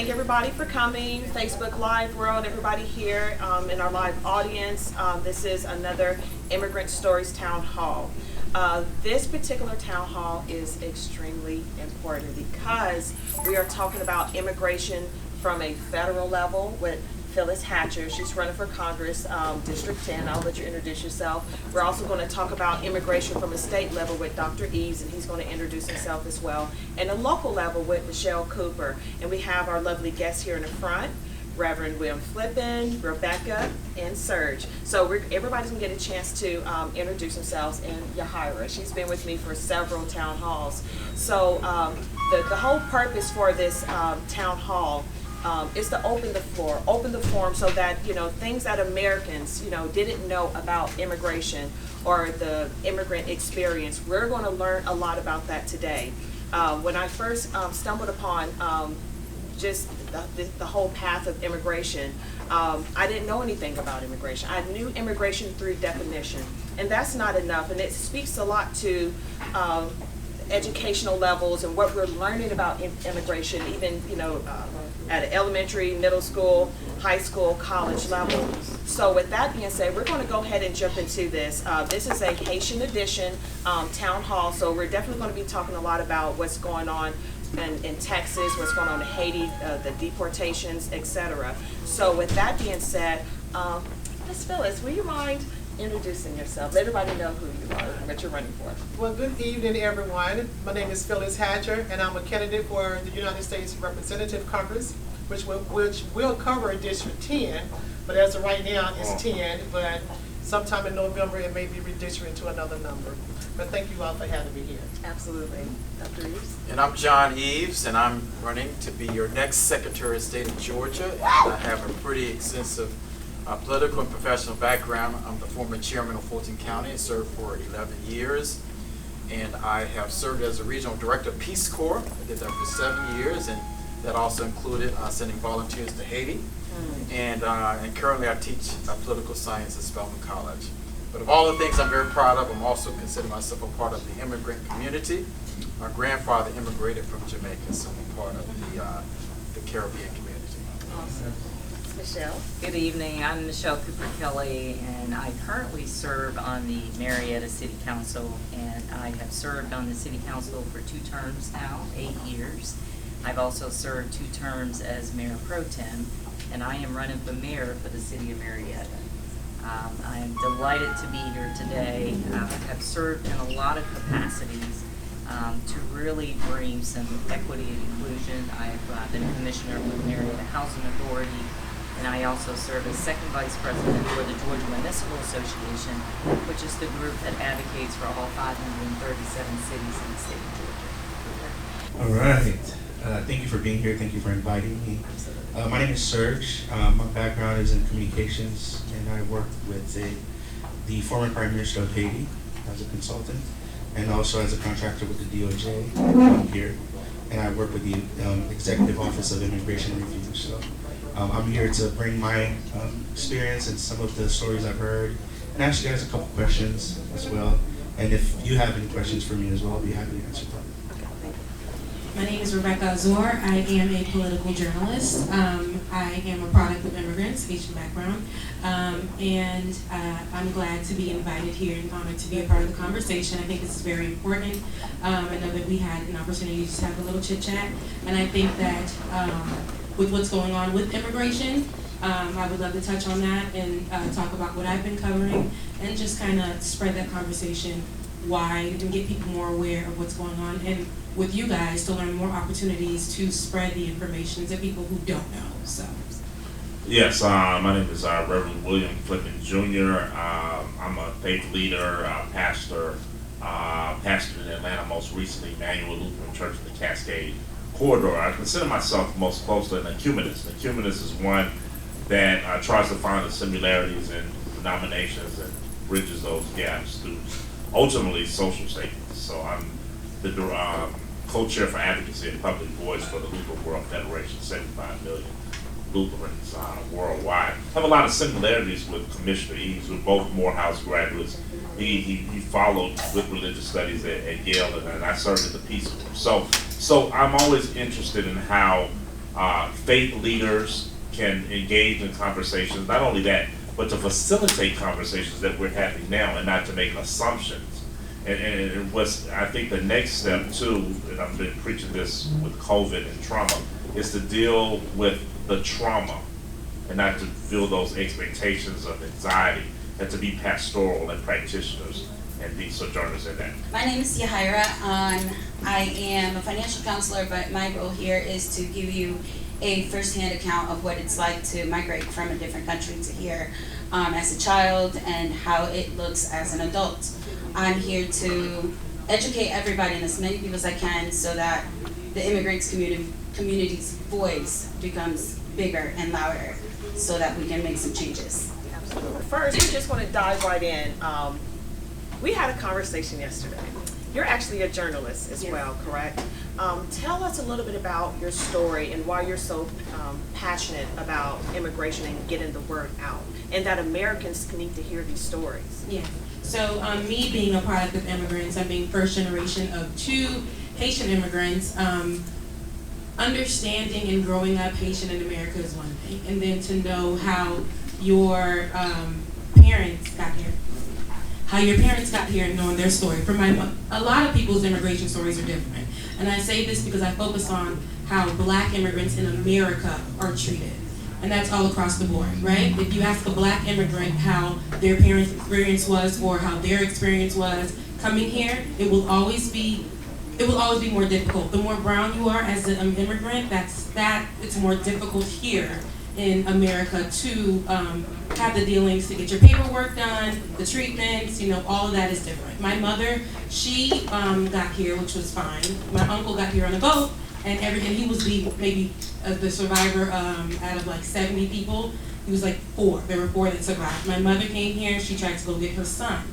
thank everybody for coming, Facebook Live world, everybody here in our live audience. This is another Immigrant Stories Town Hall. This particular town hall is extremely important because we are talking about immigration from a federal level with Phyllis Hatcher. She's running for Congress, District 10. I'll let you introduce yourself. We're also going to talk about immigration from a state level with Dr. Eves, and he's going to introduce himself as well. And a local level with Michelle Cooper. And we have our lovely guests here in the front, Reverend William Flippin, Rebecca, and Serge. So everybody's going to get a chance to introduce themselves, and Yahira. She's been with me for several town halls. So the whole purpose for this town hall is to open the floor, open the forum so that, things that Americans, didn't know about immigration or the immigrant experience. We're going to learn a lot about that today. When I first stumbled upon just the whole path of immigration, I didn't know anything about immigration. I knew immigration through definition, and that's not enough. And it speaks a lot to educational levels and what we're learning about immigration, even at an elementary, middle school, high school, college level. So with that being said, we're going to go ahead and jump into this. This is a Haitian edition town hall, so we're definitely going to be talking a lot about what's going on in Texas, what's going on in Haiti, the deportations, etc. So with that being said, Ms. Phyllis, will you mind introducing yourself? Let everybody know who you are and what you're running for. Well, good evening, everyone. My name is Phyllis Hatcher, and I'm a candidate for the United States Representative Congress, which will cover District 10, but as of right now, it's 10, but sometime in November, it may be redistricted to another number. But thank you all for having me here. Absolutely. Dr. Eves? And I'm John Eves, and I'm running to be your next Secretary of State of Georgia. And I have a pretty extensive political and professional background. I'm the former chairman of Fulton County and served for 11 years. And I have served as a regional director of Peace Corps. I did that for 7 years, and that also included sending volunteers to Haiti. And currently I teach political science at Spelman College. But of all the things I'm very proud of, I'm also consider myself a part of the immigrant community. My grandfather immigrated from Jamaica, so I'm part of the Caribbean community. Awesome. Michelle? Good evening. I'm Michelle Cooper Kelly, and I currently serve on the Marietta City Council, and I have served on the City Council for 2 terms now, 8 years. I've also served 2 terms as Mayor Pro Tem, and I am running for mayor for the City of Marietta. I am delighted to be here today. I have served in a lot of capacities to really bring some equity and inclusion. I've been a commissioner with Marietta Housing Authority, and I also serve as second vice president for the Georgia Municipal Association, which is the group that advocates for all 537 cities in the state of Georgia. All right. Thank you for being here. Thank you for inviting me. My name is Serge. My background is in communications, and I worked with the former Prime Minister of Haiti as a consultant, and also as a contractor with the DOJ. I'm here, and I work with the Executive Office of Immigration Review. So I'm here to bring my experience and some of the stories I've heard, and ask you guys a couple questions as well. And if you have any questions for me as well, I'll be happy to answer them. My name is Rebecca Azor. I am a political journalist. I am a product of immigrants, Haitian background, and I'm glad to be invited here and honored to be a part of the conversation. I think this is very important. I know that we had an opportunity to just have a little chit chat, and I think that with what's going on with immigration, I would love to touch on that and talk about what I've been covering and just kind of spread that conversation wide and get people more aware of what's going on, and with you guys to learn more opportunities to spread the information to people who don't know. So, yes, my name is Reverend William Flippin Jr. I'm a faith leader, pastor, pastored in Atlanta, most recently Emmanuel Lutheran Church in the Cascade Corridor. I consider myself most closely an ecumenist. An ecumenist is one that tries to find the similarities in denominations and bridges those gaps through ultimately social statements. So I'm the co-chair for advocacy and public voice for the Lutheran World Federation, 75 million Lutherans worldwide. I have a lot of similarities with Commissioner Eves. We're both Morehouse graduates. He followed with religious studies at Yale, and I served in the Peace Corps. So I'm always interested in how faith leaders can engage in conversations, not only that, but to facilitate conversations that we're having now and not to make assumptions. And what's, I think the next step too, and I've been preaching this with COVID and trauma, is to deal with the trauma and not to feel those expectations of anxiety, and to be pastoral and practitioners and be sojourners in that. My name is Yahaira. I am a financial counselor, but my role here is to give you a first-hand account of what it's like to migrate from a different country to here as a child and how it looks as an adult. I'm here to educate everybody and as many people as I can so that the immigrants community's voice becomes bigger and louder so that we can make some changes. Absolutely. First, we just want to dive right in. We had a conversation yesterday. You're actually a journalist as well, correct? Tell us a little bit about your story and why you're so passionate about immigration and getting the word out, and that Americans need to hear these stories. Yeah. So me being a product of immigrants, I'm being first generation of 2 Haitian immigrants. Understanding and growing up Haitian in America is one thing, and then to know how your parents got here. How your parents got here and knowing their story. For a lot of people's immigration stories are different. And I say this because I focus on how Black immigrants in America are treated. And that's all across the board, right? If you ask a Black immigrant how their parents' experience was or how their experience was coming here, it will always be more difficult. The more brown you are as an immigrant, it's more difficult here in America to have the dealings to get your paperwork done, the treatments, all of that is different. My mother, she got here, which was fine. My uncle got here on a boat, and he was the survivor out of like 70 people. He was like 4. There were 4 that survived. My mother came here, she tried to go get her son.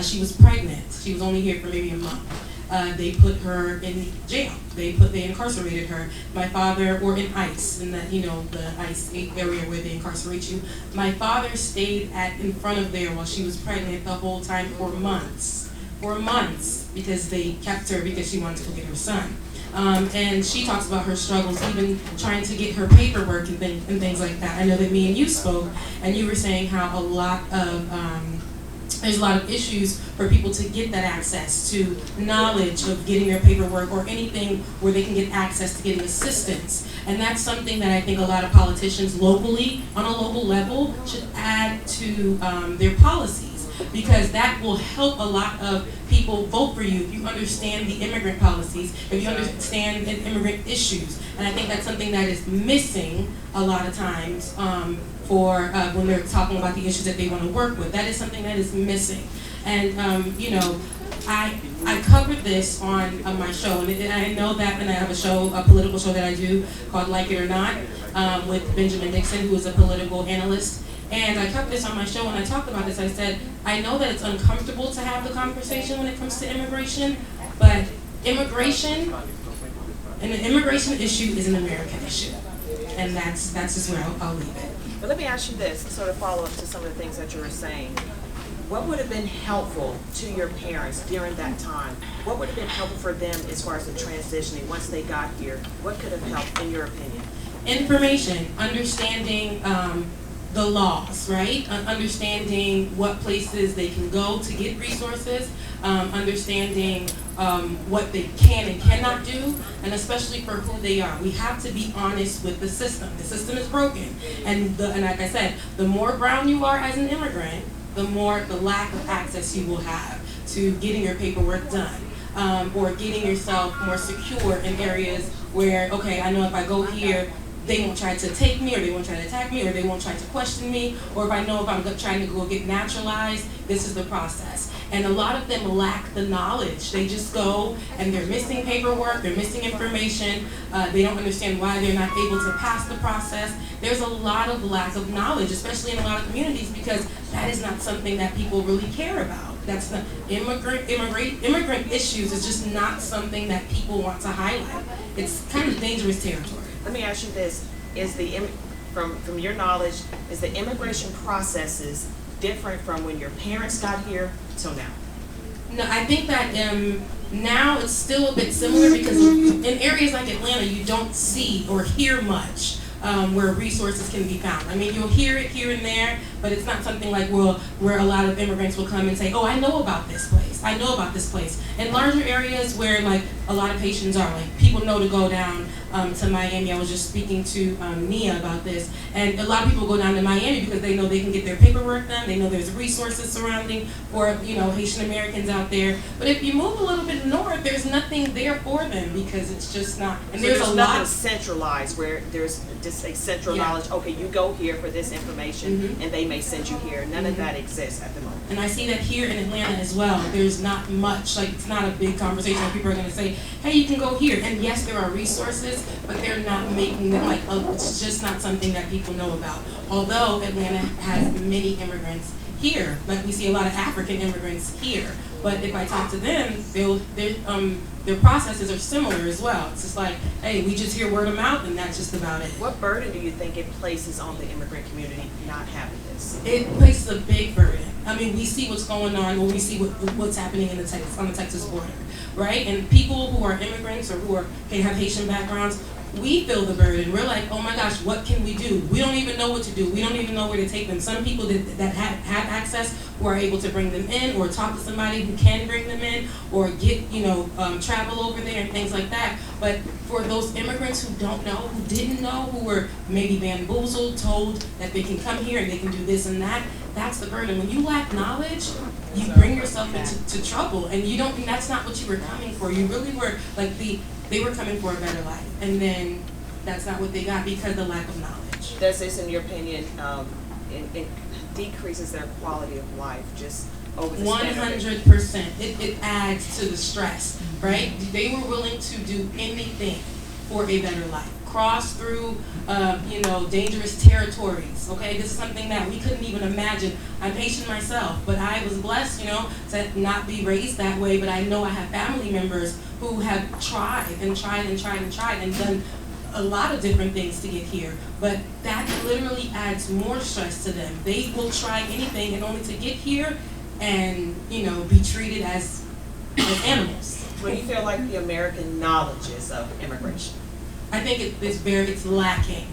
She was pregnant. She was only here for maybe a month. They put her in jail. They incarcerated her. My father, or in ICE, in that, the ICE area where they incarcerate you. My father stayed in front of there while she was pregnant the whole time for months. Because they kept her because she wanted to go get her son. And she talks about her struggles, even trying to get her paperwork and things like that. I know that me and you spoke, and you were saying how there's a lot of issues for people to get that access to knowledge of getting their paperwork or anything where they can get access to getting assistance. And that's something that I think a lot of politicians locally, on a local level, should add to their policies, because that will help a lot of people vote for you if you understand the immigrant policies, if you understand immigrant issues. And I think that's something that is missing a lot of times for when they're talking about the issues that they want to work with. That is something that is missing. And I covered this on my show, and I know that, and I have a political show that I do called Like It or Not with Benjamin Dixon, who is a political analyst. And I covered this on my show, and I talked about this. I said, I know that it's uncomfortable to have the conversation when it comes to immigration, but immigration, and the immigration issue is an American issue. And that's just where I'll leave it. But let me ask you this, sort of follow up to some of the things that you were saying. What would have been helpful to your parents during that time? What would have been helpful for them as far as the transitioning once they got here? What could have helped, in your opinion? Information, understanding the laws, right? Understanding what places they can go to get resources, understanding what they can and cannot do, and especially for who they are. We have to be honest with the system. The system is broken, and like I said, the more brown you are as an immigrant, the lack of access you will have to getting your paperwork done, or getting yourself more secure in areas where, okay, I know if I go here, they won't try to take me, or they won't try to attack me, or they won't try to question me, or if I know if I'm trying to go get naturalized, this is the process. And a lot of them lack the knowledge. They just go and they're missing paperwork, they're missing information, they don't understand why they're not able to pass the process. There's a lot of lack of knowledge, especially in a lot of communities, because that is not something that people really care about. That's the immigrant issues is just not something that people want to highlight. It's kind of dangerous territory. Let me ask you this, from your knowledge, is the immigration processes different from when your parents got here till now? No, I think that now it's still a bit similar because in areas like Atlanta, you don't see or hear much where resources can be found. I mean, you'll hear it here and there, but it's not something like where a lot of immigrants will come and say, oh, I know about this place. I know about this place. In larger areas where like a lot of Haitians are, like people know to go down to Miami. I was just speaking to Nia about this, and a lot of people go down to Miami because they know they can get their paperwork done. They know there's resources surrounding for Haitian Americans out there. But if you move a little bit north, there's nothing there for them because it's just not. And So there's a lot nothing centralized where there's just a central knowledge. Okay, you go here for this information, and they may send you here. None of that exists at the moment. And I see that here in Atlanta as well. There's not much, like it's not a big conversation where people are going to say, hey, you can go here. And yes, there are resources, but they're not making them like, it's just not something that people know about. Although Atlanta has many immigrants here, like we see a lot of African immigrants here. But if I talk to them, their processes are similar as well. It's just like, hey, we just hear word of mouth and that's just about it. What burden do you think it places on the immigrant community not having this? It places a big burden. I mean, we see what's going on when we see what's happening on the Texas border, right? And people who are immigrants or who have Haitian backgrounds, we feel the burden. We're like, oh my gosh, what can we do? We don't even know what to do. We don't even know where to take them. Some people that have access who are able to bring them in or talk to somebody who can bring them in or get, travel over there and things like that. But for those immigrants who don't know, who didn't know, who were maybe bamboozled, told that they can come here and they can do this and that, that's the burden. When you lack knowledge, you bring yourself into trouble, and that's not what you were coming for. You really were like they were coming for a better life, and then that's not what they got because of the lack of knowledge. Does this, in your opinion, it decreases their quality of life just over the 100%. It adds to the stress, right? They were willing to do anything for a better life. Cross through, dangerous territories. Okay, this is something that we couldn't even imagine. I'm Haitian myself, but I was blessed, to not be raised that way. But I know I have family members who have tried and done a lot of different things to get here. But that literally adds more stress to them. They will try anything and only to get here and be treated as animals. What do you feel like the American knowledge is of immigration? I think it's lacking.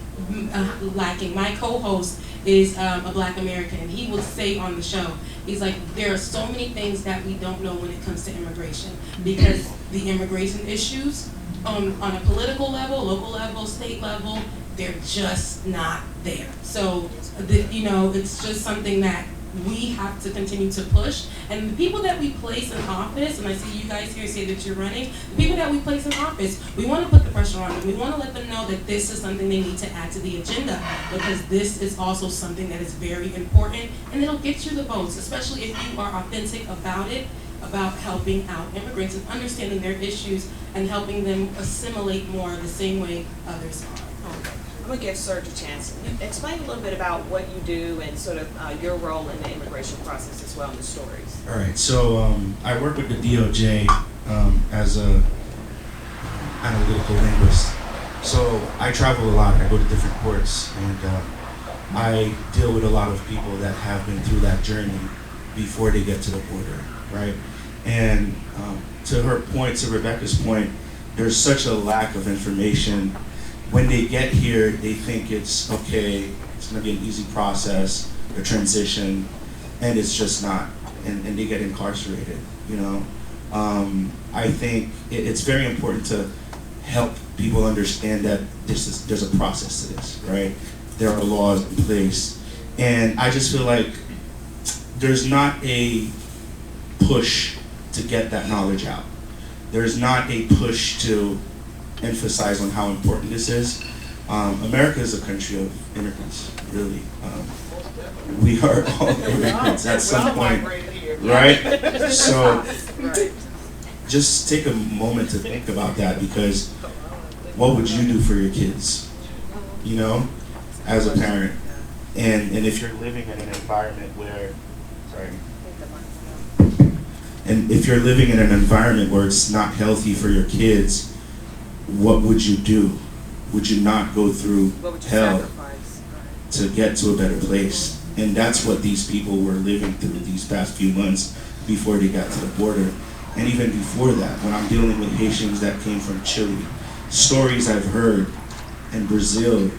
Lacking. My co-host is a Black American, and he will say on the show, he's like, there are so many things that we don't know when it comes to immigration because the immigration issues on a political level, local level, state level, they're just not there. So, it's just something that we have to continue to push. And the people that we place in office, and I see you guys here say that you're running, the people that we place in office, we want to put the pressure on them. We want to let them know that this is something they need to add to the agenda because this is also something that is very important and it'll get you the votes, especially if you are authentic about it, about helping out immigrants and understanding their issues and helping them assimilate more the same way others are. I'm going to give Serge a chance. Explain a little bit about what you do and sort of your role in the immigration process as well in the stories. All right, so I work with the DOJ as a analytical linguist. So I travel a lot. I go to different courts, and I deal with a lot of people that have been through that journey before they get to the border, right? And to her point, to Rebecca's point, there's such a lack of information. When they get here, they think it's okay, it's gonna be an easy process, a transition, and it's just not, and they get incarcerated, I think it's very important to help people understand that there's a process to this, right? There are laws in place, and I just feel like there's not a push to get that knowledge out. There's not a push to emphasize on how important this is. America is a country of immigrants, really. We are all immigrants at some point, right? So just take a moment to think about that, because what would you do for your kids, as a parent? And if you're living in an environment where, and if you're living in an environment where it's not healthy for your kids, what would you do? Would you not go through hell to get to a better place? And that's what these people were living through these past few months before they got to the border. And even before that, when I'm dealing with Haitians that came from Chile, stories I've heard in Brazil,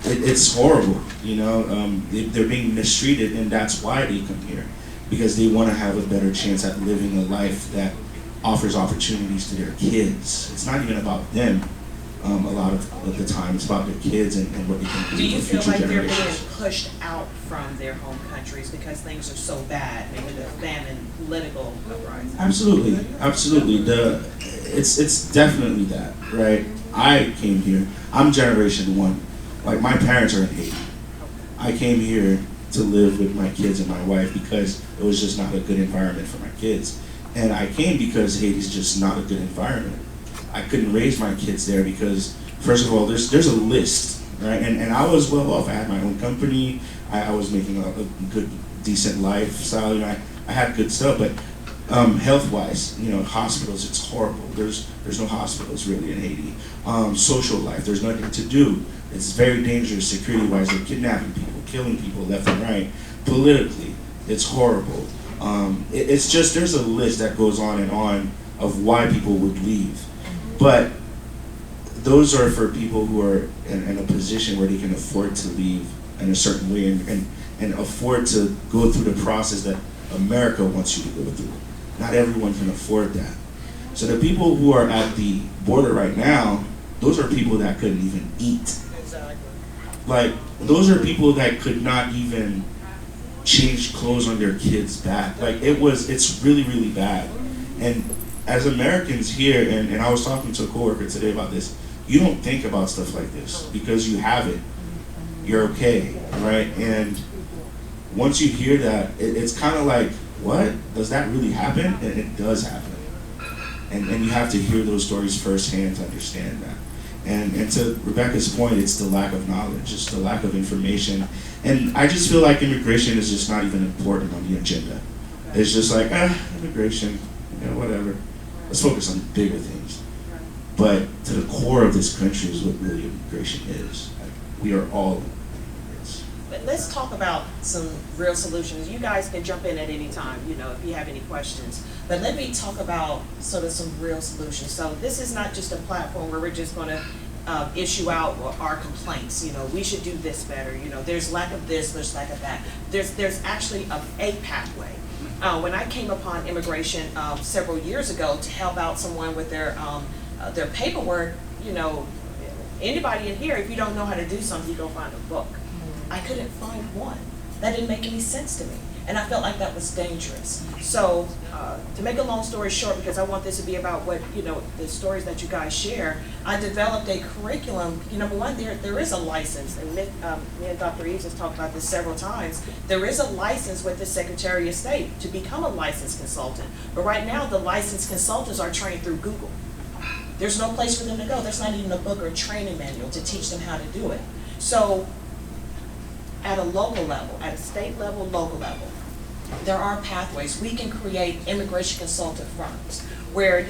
it's horrible, they're being mistreated, and that's why they come here, because they want to have a better chance at living a life that offers opportunities to their kids. It's not even about them. A lot of the time, it's about their kids and what they can do Do you for feel future like they're generations. being pushed out from their home countries because things are so bad, maybe the famine, political uprising? Absolutely. It's definitely that, right? I came here. I'm generation one. Like, my parents are in Haiti. I came here to live with my kids and my wife because it was just not a good environment for my kids. And I came because Haiti's just not a good environment. I couldn't raise my kids there because, first of all, there's a list, right? And I was well off. I had my own company. I was making a good, decent lifestyle. I had good stuff, but health-wise, hospitals, it's horrible. There's no hospitals really in Haiti. Social life, there's nothing to do. It's very dangerous security-wise. They're kidnapping people, killing people left and right. Politically, it's horrible. It's just, there's a list that goes on and on of why people would leave. But those are for people who are in a position where they can afford to leave in a certain way and afford to go through the process that America wants you to go through. Not everyone can afford that. So the people who are at the border right now, those are people that couldn't even eat. Exactly. Like, those are people that could not even change clothes on their kids' back. Like, it's really, really bad. And as Americans here, and I was talking to a coworker today about this, you don't think about stuff like this because you have it. You're okay, right? And once you hear that, it's kind of like, what? Does that really happen? And it does happen. And you have to hear those stories firsthand to understand that. And to Rebecca's point, it's the lack of knowledge, it's the lack of information. And I just feel like immigration is just not even important on the agenda. It's just like, immigration, whatever. Let's focus on bigger things. But to the core of this country is what really immigration is. Like, we are all immigrants. But let's talk about some real solutions. You guys can jump in at any time, if you have any questions. But let me talk about sort of some real solutions. So this is not just a platform where we're just going to issue out our complaints. We should do this better. There's lack of this, there's lack of that. There's actually a pathway. When I came upon immigration several years ago to help out someone with their paperwork, anybody in here, if you don't know how to do something, you go find a book. I couldn't find one. That didn't make any sense to me. And I felt like that was dangerous. So to make a long story short, because I want this to be about what, the stories that you guys share, I developed a curriculum. Number one, there is a license, and me and Dr. Eves has talked about this several times. There is a license with the Secretary of State to become a licensed consultant. But right now, the licensed consultants are trained through Google. There's no place for them to go. There's not even a book or a training manual to teach them how to do it. So at a local level, at a state level, local level, there are pathways. We can create immigration consultant firms where,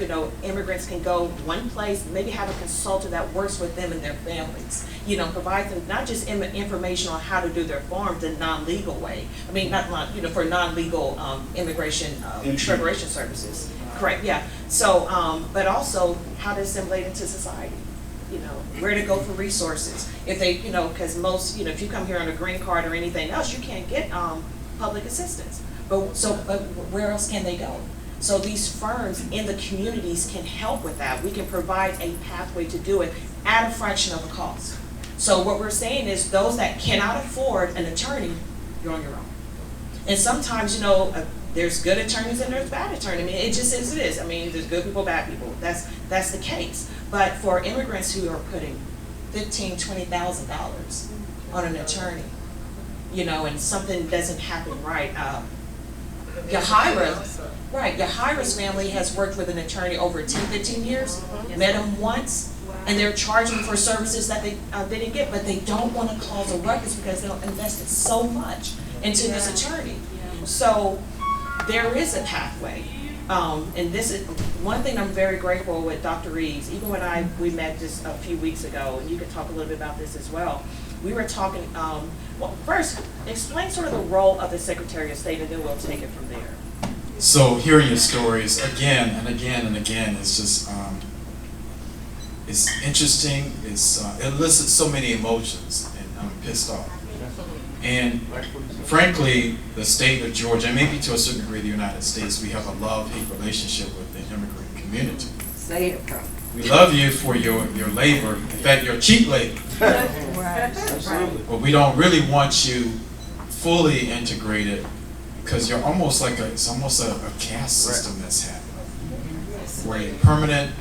immigrants can go one place, maybe have a consultant that works with them and their families, provide them not just information on how to do their forms in non-legal way. I mean, for non-legal immigration preparation services. Correct, yeah. So, but also how to assimilate into society. Where to go for resources. If they, because most, if you come here on a green card or anything else, you can't get public assistance. But where else can they go? So these firms in the communities can help with that. We can provide a pathway to do it at a fraction of the cost. So what we're saying is those that cannot afford an attorney, you're on your own. And sometimes, there's good attorneys and there's bad attorneys. I mean, it just is, it is. I mean, there's good people, bad people. That's the case. But for immigrants who are putting $15,000, $20,000 on an attorney, and something doesn't happen right, Yahira's family has worked with an attorney over 10, 15 years, met him once, and they're charging for services that they didn't get, but they don't want to cause a ruckus because they'll invested so much into this attorney. So there is a pathway. And this is one thing I'm very grateful with Dr. Reeves. Even when we met just a few weeks ago, and you could talk a little bit about this as well. We were talking. Well, first, explain sort of the role of the Secretary of State, and then we'll take it from there. So hearing your stories again and again and again is just it's interesting. It elicits so many emotions, and I'm pissed off. And frankly, the state of Georgia, and maybe to a certain degree the United States, we have a love-hate relationship with the immigrant community. Say it, bro. We love you for your labor, in fact, your cheap labor. Right. But we don't really want you fully integrated because you're almost like it's almost a caste system that's happening. Where a permanent,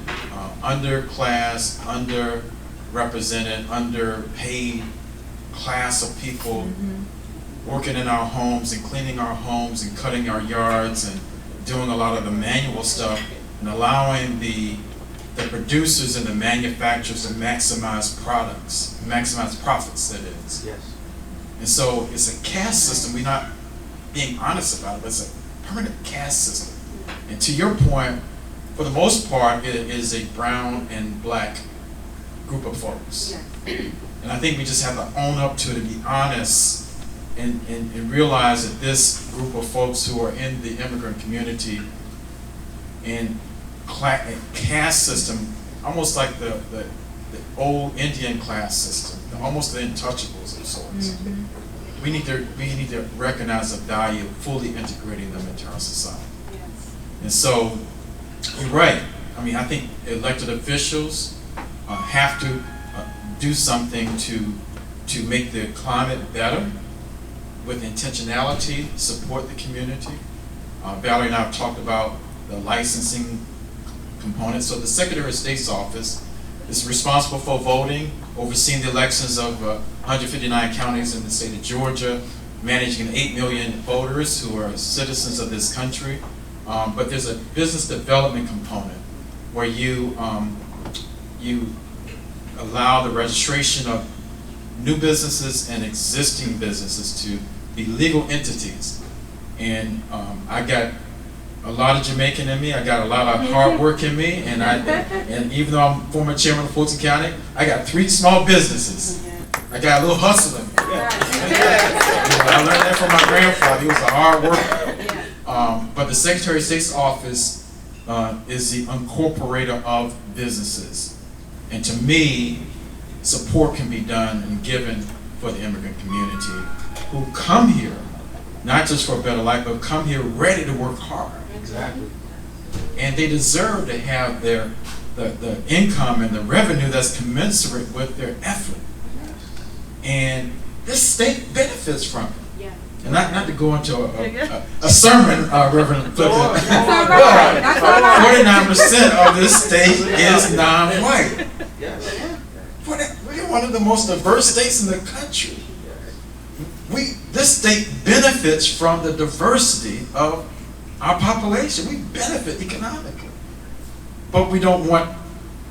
underclass, underrepresented, underpaid class of people working in our homes and cleaning our homes and cutting our yards and doing a lot of the manual stuff and allowing the producers and the manufacturers to maximize profits, that is. Yes. And so it's a caste system. We're not being honest about it, but it's a permanent caste system. And to your point, for the most part, it is a brown and black group of folks. And I think we just have to own up to it and be honest and realize that this group of folks who are in the immigrant community and caste system, almost like the old Indian class system, almost the untouchables of sorts. We need to recognize the value of fully integrating them into our society. And so, you're right. I mean, I think elected officials have to do something to make the climate better with intentionality, support the community. Valerie and I have talked about the licensing component. So the Secretary of State's office is responsible for voting, overseeing the elections of 159 counties in the state of Georgia, managing 8 million voters who are citizens of this country. But there's a business development component where you allow the registration of new businesses and existing businesses to be legal entities. And I got a lot of Jamaican in me. I got a lot of hard work in me, and even though I'm former chairman of Fulton County, I got 3 small businesses. I got a little hustle in me. I learned that from my grandfather. He was a hard worker. But the Secretary of State's office is the incorporator of businesses. And to me, support can be done and given for the immigrant community who come here, not just for a better life, but come here ready to work hard. Exactly. And they deserve to have the income and the revenue that's commensurate with their effort. And this state benefits from it. And not to go into a sermon, Reverend Clifton, but 49% of this state is non-white. We're one of the most diverse states in the country. This state benefits from the diversity of our population. We benefit economically. But we don't want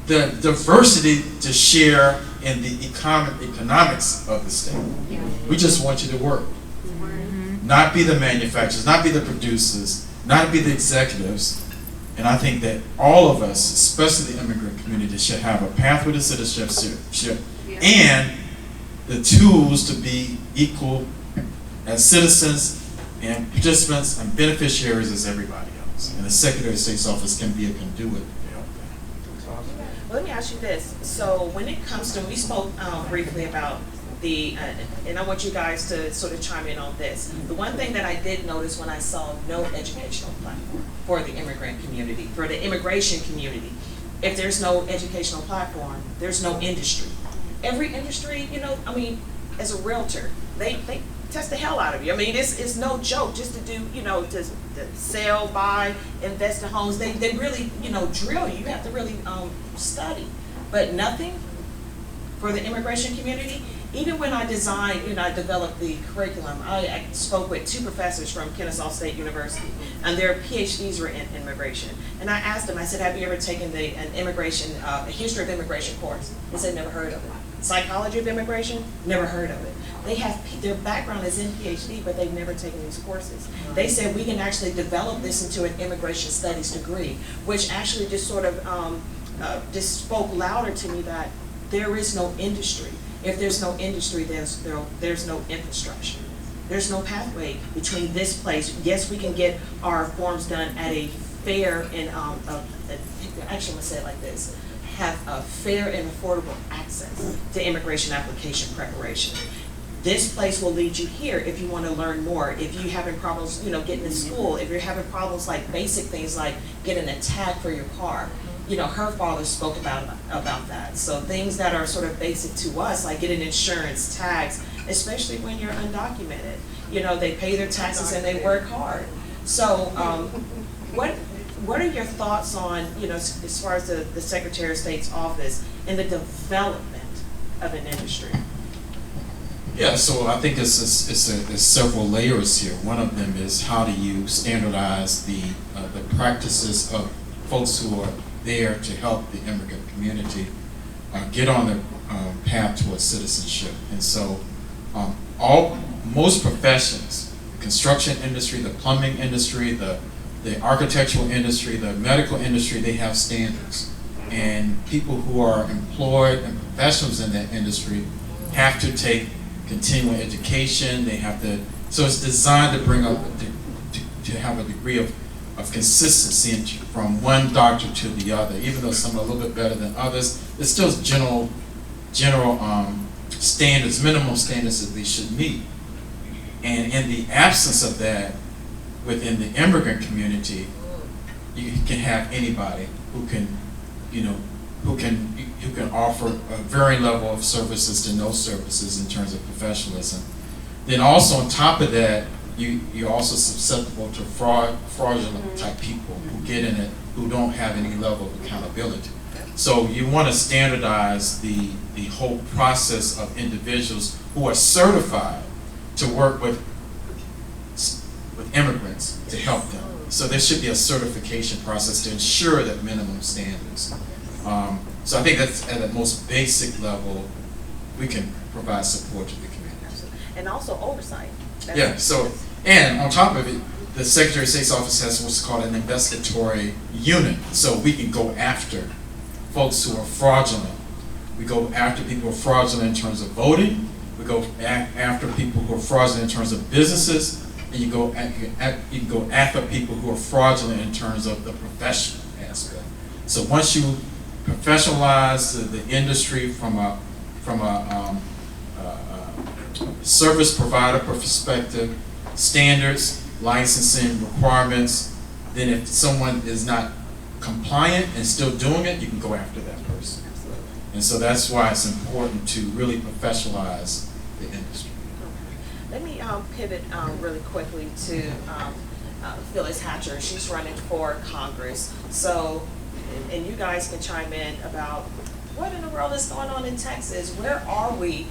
the diversity to share in the economics of the state. We just want you to work. Not be the manufacturers, not be the producers, not be the executives. And I think that all of us, especially the immigrant community, should have a pathway to citizenship and the tools to be equal as citizens and participants and beneficiaries as everybody else. And the Secretary of State's office can be a conduit to help that. Well, let me ask you this. So when it comes to, we spoke briefly about and I want you guys to sort of chime in on this. The one thing that I did notice when I saw no educational platform for the immigrant community, for the immigration community, if there's no educational platform, there's no industry. Every industry, I mean, as a realtor, they test the hell out of you. I mean, it's no joke just to do, to sell, buy, invest in homes. They really, drill you. You have to really study. But nothing for the immigration community. Even when I designed, I developed the curriculum, I spoke with 2 professors from Kennesaw State University, and their PhDs were in immigration. And I asked them, I said, have you ever taken a history of immigration course? They said, never heard of it. Psychology of immigration? Never heard of it. they have, their background is in PhD, but they've never taken these courses. They said we can actually develop this into an immigration studies degree, which actually just sort of just spoke louder to me that there is no industry. If there's no industry, there's no infrastructure. There's no pathway between this place. Yes, we can get our forms done at a fair and, actually I'm gonna say it like this, have a fair and affordable access to immigration application preparation. This place will lead you here if you want to learn more. If you're having problems, getting to school, if you're having problems like basic things like getting a tag for your car. Her father spoke about that. So things that are sort of basic to us, like getting insurance, tags, especially when you're undocumented. They pay their taxes and they work hard. So what are your thoughts on, as far as the Secretary of State's office and the development of an industry? Yeah, so I think it's several layers here. One of them is how do you standardize the practices of folks who are there to help the immigrant community get on the path towards citizenship. And so most professions, the construction industry, the plumbing industry, the architectural industry, the medical industry, they have standards. And people who are employed and professionals in that industry have to take continuing education. They have to, so it's designed to bring up, to have a degree of consistency from one doctor to the other. Even though some are a little bit better than others, it's still general standards, minimum standards that they should meet. And in the absence of that, within the immigrant community, you can have anybody who can offer a varying level of services to no services in terms of professionalism. Then also on top of that, you're also susceptible to fraudulent type people who get in it who don't have any level of accountability. So you want to standardize the whole process of individuals who are certified to work with immigrants to help them. So there should be a certification process to ensure that minimum standards. So I think that's at the most basic level, we can provide support to the community. And also oversight. Yeah, so, and on top of it, the Secretary of State's office has what's called an investigatory unit. So we can go after folks who are fraudulent. We go after people who are fraudulent in terms of voting. We go after people who are fraudulent in terms of businesses. And you can go after people who are fraudulent in terms of the professional aspect. So once you professionalize the industry from a service provider perspective, standards, licensing requirements, then if someone is not compliant and still doing it, you can go after that person. Absolutely. And so that's why it's important to really professionalize the industry. Let me pivot really quickly to Phyllis Hatcher. She's running for Congress. So, and you guys can chime in about what in the world is going on in Texas. Where are we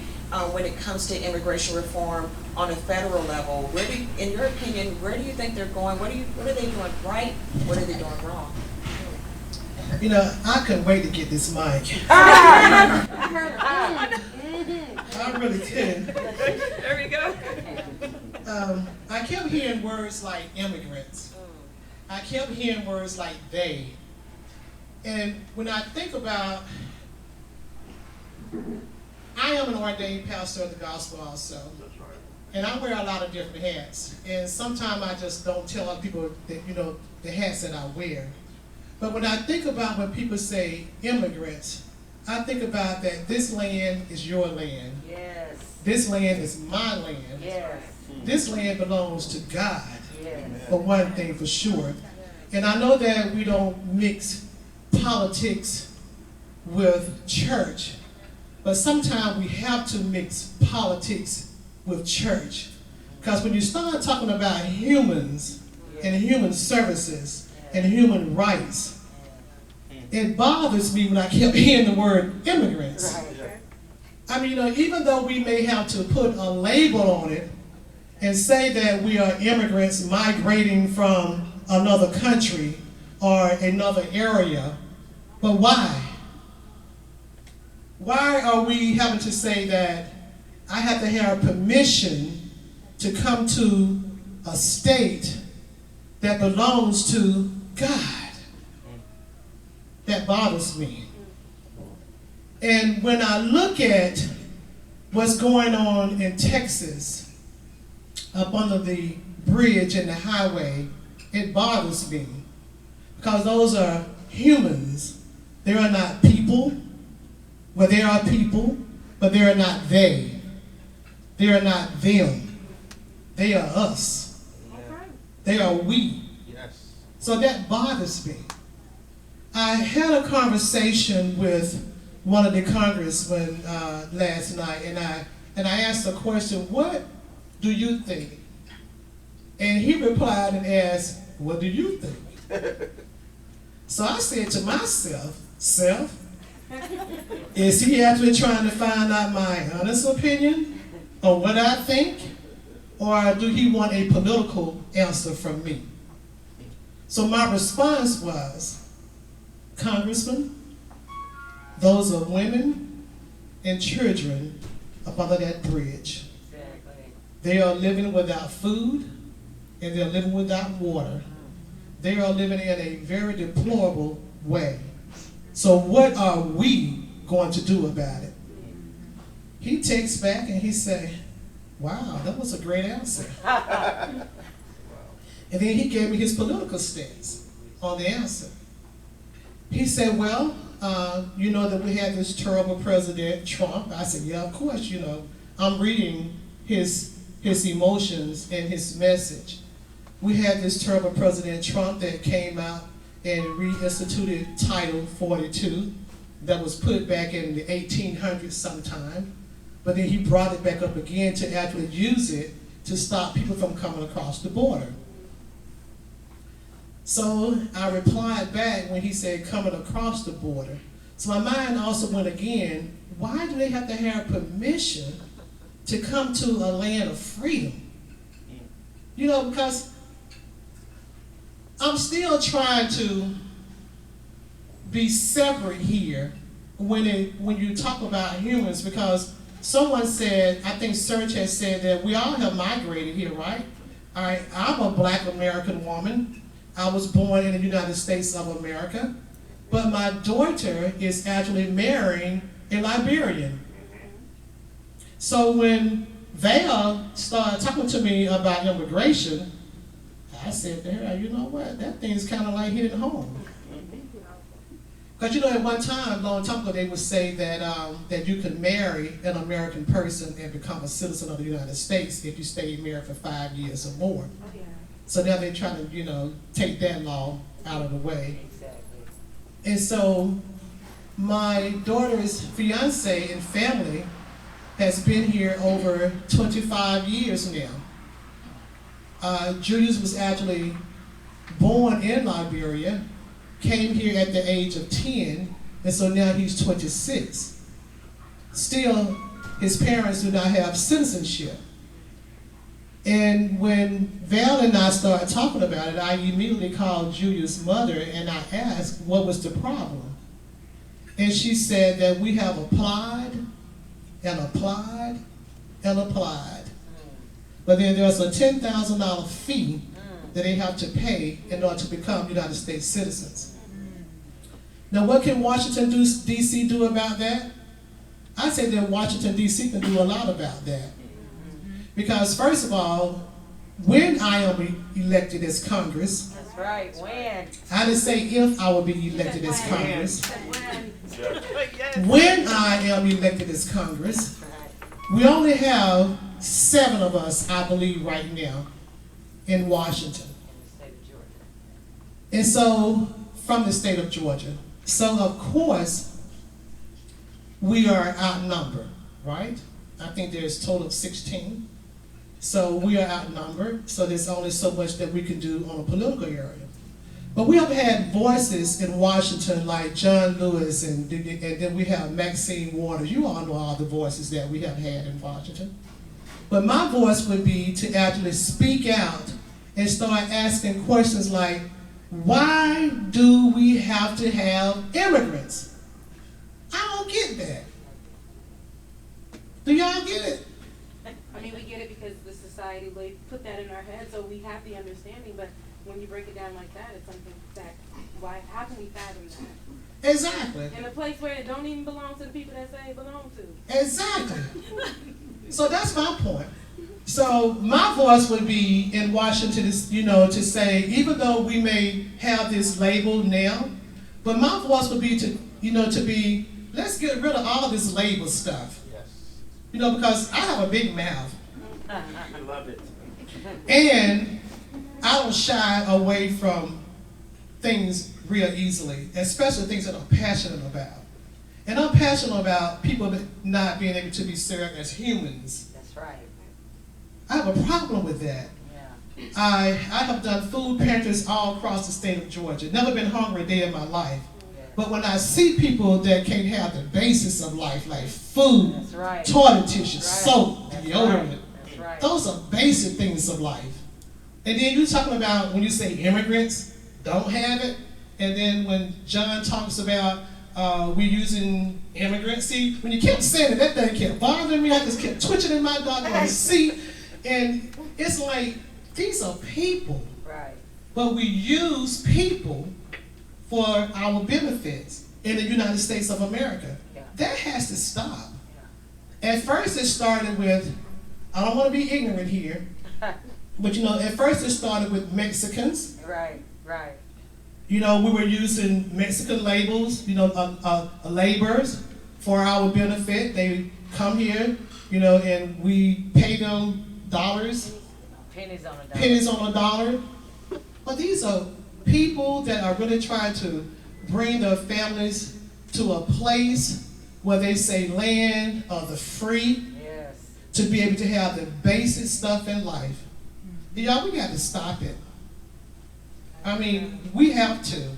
when it comes to immigration reform on a federal level? Where do, in your opinion, where do you think they're going? What are they doing right? What are they doing wrong? I couldn't wait to get this mic. I really couldn't. There we go. I kept hearing words like immigrants. I kept hearing words like they. And when I think about, I am an ordained pastor of the gospel also. And I wear a lot of different hats. And sometimes I just don't tell other people that, the hats that I wear. But when I think about when people say immigrants, I think about that this land is your land. Yes. This land is my land. Yes. This land belongs to God, Yes. for one thing for sure. And I know that we don't mix politics with church, but sometimes we have to mix politics with church. Because when you start talking about humans and human services and human rights, it bothers me when I kept hearing the word immigrants. I mean, even though we may have to put a label on it and say that we are immigrants migrating from another country or another area, but why? Why are we having to say that I have to have permission to come to a state that belongs to God. That bothers me. And when I look at what's going on in Texas, up under the bridge and the highway, it bothers me. Because those are humans. They are not people. Well, they are people, but they are not they. They are not them. They are us. They are we. Yes. So that bothers me. I had a conversation with one of the congressmen last night, and I asked a question, what do you think? And he replied and asked, what do you think? So I said to myself, self, is he actually trying to find out my honest opinion on what I think? Or do he want a political answer from me? So my response was, Congressman, those are women and children up under that bridge. Exactly. They are living without food and they're living without water. They are living in a very deplorable way. So what are we going to do about it? He takes back and he said, wow, that was a great answer. And then he gave me his political stance on the answer. He said, well, you know that we had this terrible president, Trump. I said, yeah, of course, you know. I'm reading his emotions and his message. We had this terrible president, Trump, that came out and reinstituted Title 42 that was put back in the 1800s sometime. But then he brought it back up again to actually use it to stop people from coming across the border. So I replied back when he said coming across the border. So my mind also went again, why do they have to have permission to come to a land of freedom? You know, because I'm still trying to be separate here when you talk about humans, because someone said, I think Serge has said that we all have migrated here, right? All right, I'm a black American woman. I was born in the United States of America, but my daughter is actually marrying a Liberian. So when Val started talking to me about immigration, I said to her, you know what, that thing's kind of like hitting home. Because you know, at one time, long time ago, they would say that you could marry an American person and become a citizen of the United States if you stayed married for 5 years or more. So now they're trying to, you know, take that law out of the way. Exactly. And so my daughter's fiance and family has been here over 25 years now. Julius was actually born in Liberia, came here at the age of 10, and so now he's 26. Still, his parents do not have citizenship. And when Val and I started talking about it, I immediately called Julia's mother and I asked what was the problem. And she said that we have applied and applied and applied. But then there's a $10,000 fee that they have to pay in order to become United States citizens. Now what can Washington D.C. do about that? I say that Washington D.C. can do a lot about that. Because first of all, when I am elected as Congress, That's right, when? I didn't say if I will be elected as Congress. When I am elected as Congress, we only have 7 of us, I believe, right now in Washington. And so, from the state of Georgia. So, of course, we are outnumbered, right? I think there's a total of 16. So we are outnumbered, so there's only so much that we can do on a political area. But we have had voices in Washington like John Lewis, and then we have Maxine Waters. You all know all the voices that we have had in Washington. But my voice would be to actually speak out and start asking questions like, why do we have to have immigrants? I don't get that. Do y'all get it? I mean, we get it because the society put that in our head, so we have the understanding, but when you break it down like that, it's something that, how can we fathom that? Exactly. In a place where it don't even belong to the people that say it belong to. Exactly. So that's my point. So my voice would be in Washington, to say, even though we may have this label now, but my voice would be let's get rid of all this label stuff. Yes. Because I have a big mouth. I love it. And I don't shy away from things real easily, especially things that I'm passionate about. And I'm passionate about people not being able to be served as humans. That's right. I have a problem with that. Yeah. I have done food pantries all across the state of Georgia. Never been hungry a day in my life. Yeah. But when I see people that can't have the basis of life, like food, That's right. toilet tissue, That's right. soap, That's deodorant, right. That's right. those are basic things of life. And then you're talking about when you say immigrants don't have it, and then when John talks about we're using immigrants, see, when you kept saying it, that thing kept bothering me. I just kept twitching in my doggone seat. And it's like, these are people. Right. But we use people for our benefits in the United States of America. Yeah. That has to stop. Yeah. At first it started with, I don't want to be ignorant here, but at first it started with Mexicans. Right, right. We were using Mexican labels, laborers for our benefit. They come here, and we pay them dollars, Pennies on a dollar. pennies on a dollar. But these are people that are really trying to bring their families to a place where they say land of the free, Yes. to be able to have the basic stuff in life. Y'all, we got to stop it. I mean, we have to.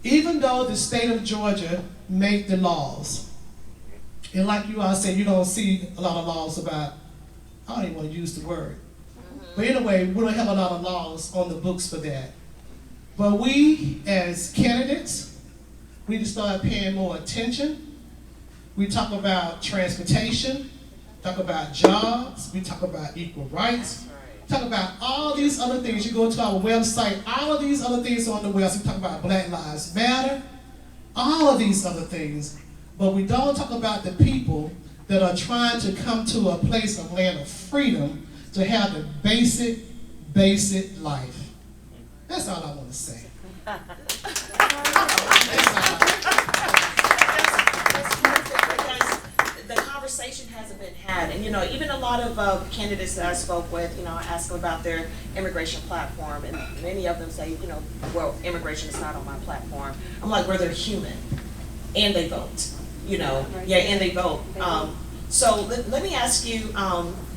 Even though the state of Georgia made the laws, and like you all said, you don't see a lot of laws about, I don't even want to use the word. But anyway, we don't have a lot of laws on the books for that. But we, as candidates, we need to start paying more attention. We talk about transportation, talk about jobs, we talk about equal rights, talk about all these other things. You go to our website, all of these other things are on the website. We talk about Black Lives Matter, all of these other things. But we don't talk about the people that are trying to come to a place of land of freedom to have the basic life. That's all I want to say. That's perfect, because the conversation hasn't been had. And even a lot of candidates that I spoke with, I asked them about their immigration platform, and many of them say, well, immigration is not on my platform. I'm like, well, they're human, and they vote. And they vote. So let me ask you,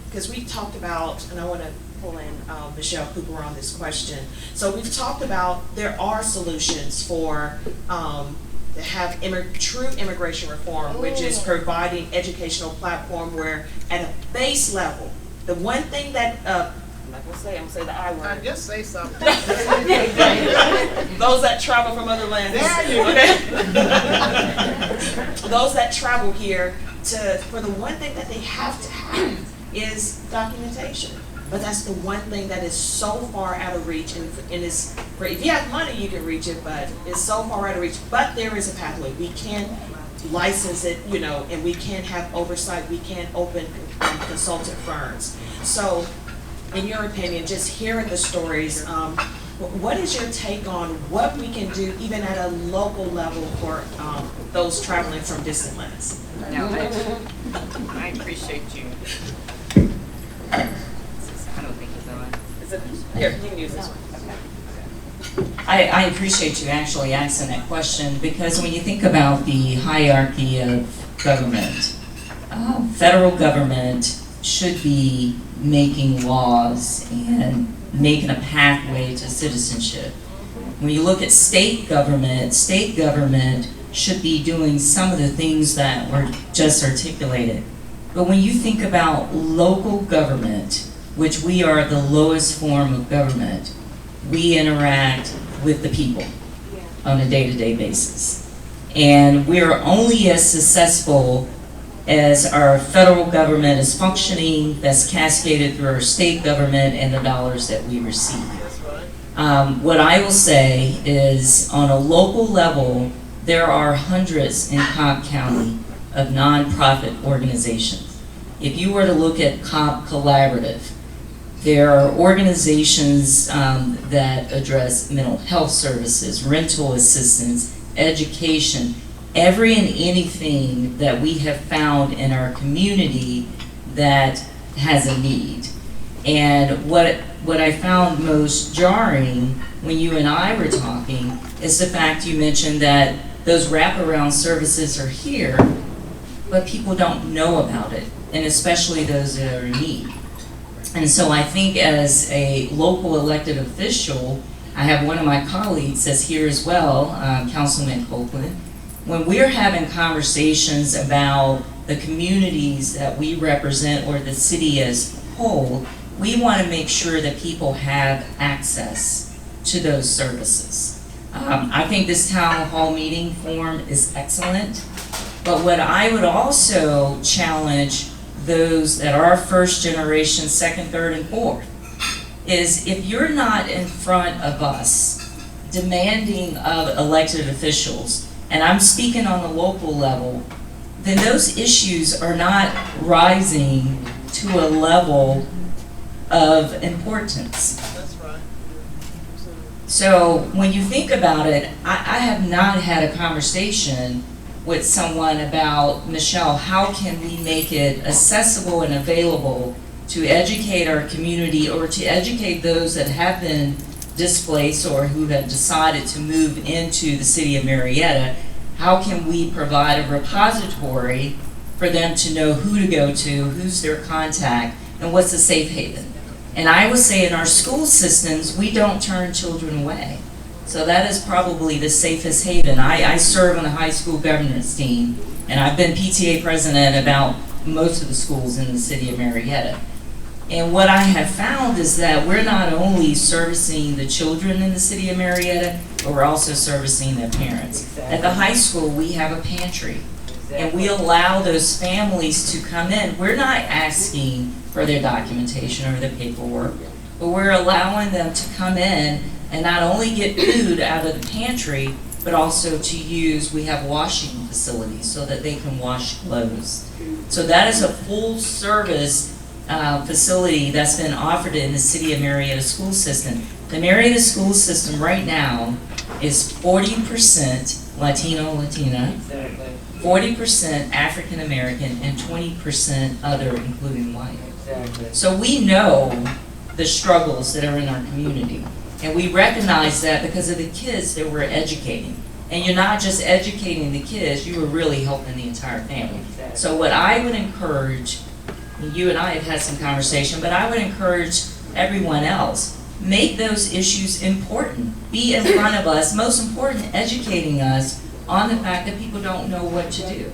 because we talked about, and I want to pull in Michelle Cooper on this question. So we've talked about there are solutions for to have true immigration reform, which is providing educational platform where at a base level, the one thing that, I'm not going to say, I'm going to say the I word. Just say something. Those that travel from other lands. There you Okay. Those that travel here for the one thing that they have to have is documentation. But that's the one thing that is so far out of reach, and is if you have money you can reach it, but it's so far out of reach. But there is a pathway. We can license it, and we can have oversight. We can open consultant firms. So, in your opinion, just hearing the stories, what is your take on what we can do even at a local level for those traveling from distant lands? No, I appreciate you. I don't think it's on. Is it, here, you can use this one. I appreciate you actually asking that question, because when you think about the hierarchy of government, federal government should be making laws and making a pathway to citizenship. When you look at state government should be doing some of the things that were just articulated. But when you think about local government, which we are the lowest form of government, we interact with the people on a day-to-day basis. And we're only as successful as our federal government is functioning, that's cascaded through our state government and the dollars that we receive. What I will say is, on a local level, there are hundreds in Cobb County of nonprofit organizations. If you were to look at Cobb Collaborative, there are organizations that address mental health services, rental assistance, education, every and anything that we have found in our community that has a need. And what I found most jarring when you and I were talking is the fact you mentioned that those wraparound services are here, but people don't know about it, and especially those that are in need. And so I think as a local elected official, I have one of my colleagues that's here as well, Councilman Copeland. When we're having conversations about the communities that we represent or the city as a whole, we want to make sure that people have access to those services. I think this town hall meeting form is excellent, but what I would also challenge those that are first generation, second, third, and fourth, is if you're not in front of us demanding of elected officials, and I'm speaking on the local level, then those issues are not rising to a level of importance. That's right. So when you think about it, I have not had a conversation with someone about, Michelle, how can we make it accessible and available to educate our community or to educate those that have been displaced or who have decided to move into the city of Marietta? How can we provide a repository for them to know who to go to, who's their contact, and what's a safe haven? And I would say in our school systems, we don't turn children away. So that is probably the safest haven. I serve on the high school governance team, and I've been PTA president about most of the schools in the city of Marietta. And what I have found is that we're not only servicing the children in the city of Marietta, but we're also servicing their parents. At the high school, we have a pantry, and we allow those families to come in. We're not asking for their documentation or their paperwork, but we're allowing them to come in and not only get food out of the pantry, but also to use, we have washing facilities so that they can wash clothes. So that is a full service facility that's been offered in the city of Marietta school system. The Marietta school system right now is 40% Latino, Latina, 40% African American, and 20% other, including white. So we know the struggles that are in our community. And we recognize that because of the kids that we're educating. And you're not just educating the kids, you are really helping the entire family. So what I would encourage, you and I have had some conversation, but I would encourage everyone else, make those issues important. Be in front of us, most important, educating us on the fact that people don't know what to do.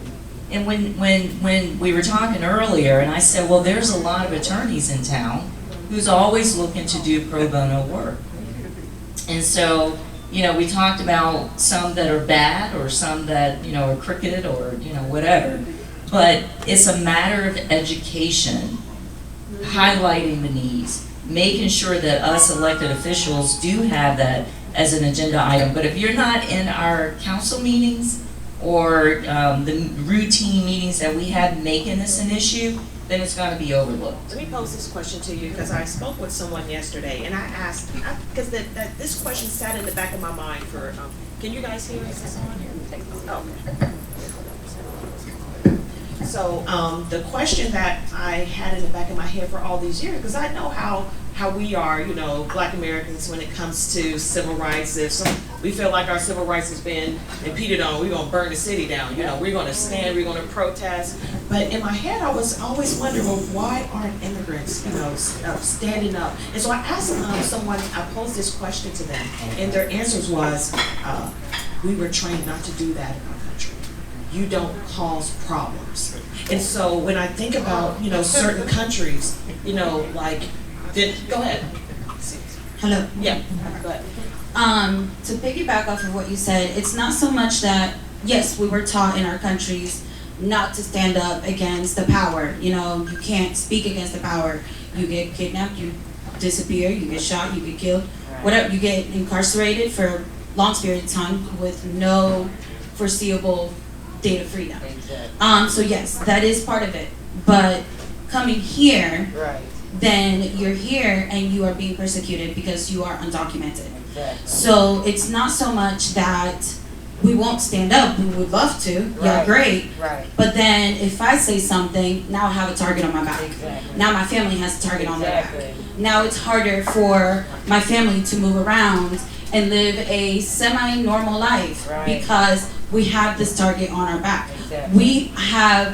And when we were talking earlier, and I said, well, there's a lot of attorneys in town who's always looking to do pro bono work. And so, we talked about some that are bad or some that, are crooked or, whatever. But it's a matter of education, highlighting the needs, making sure that us elected officials do have that as an agenda item. But if you're not in our council meetings or the routine meetings that we have making this an issue, then it's going to be overlooked. Let me pose this question to you because I spoke with someone yesterday and I asked, because this question sat in the back of my mind for, can you guys hear? Is this on here? Oh, okay. So the question that I had in the back of my head for all these years, because I know how we are, Black Americans when it comes to civil rights. If we feel like our civil rights has been impeded on, we're going to burn the city down. We're going to stand, we're going to protest. But in my head, I was always wondering, well, why aren't immigrants, standing up? And so I asked someone, I posed this question to them, and their answers was, we were trained not to do that in our country. You don't cause problems. And so when I think about, certain countries, go ahead. Hello. Yeah, go ahead. To piggyback off of what you said, it's not so much that, yes, we were taught in our countries not to stand up against the power. You know, you can't speak against the power. You get kidnapped, you disappear, you get shot, you get killed, whatever. You get incarcerated for long periods of time with no foreseeable date of freedom. Exactly. So yes, that is part of it. But coming here, Right. then you're here and you are being persecuted because you are undocumented. Exactly. So it's not so much that we won't stand up. We would love to. Yeah, Right. great. Right. But then if I say something, now I have a target on my back. Exactly. Now my family has a target on their back. Exactly. Now it's harder for my family to move around and live a semi-normal life Right. because we have this target on our back. Exactly.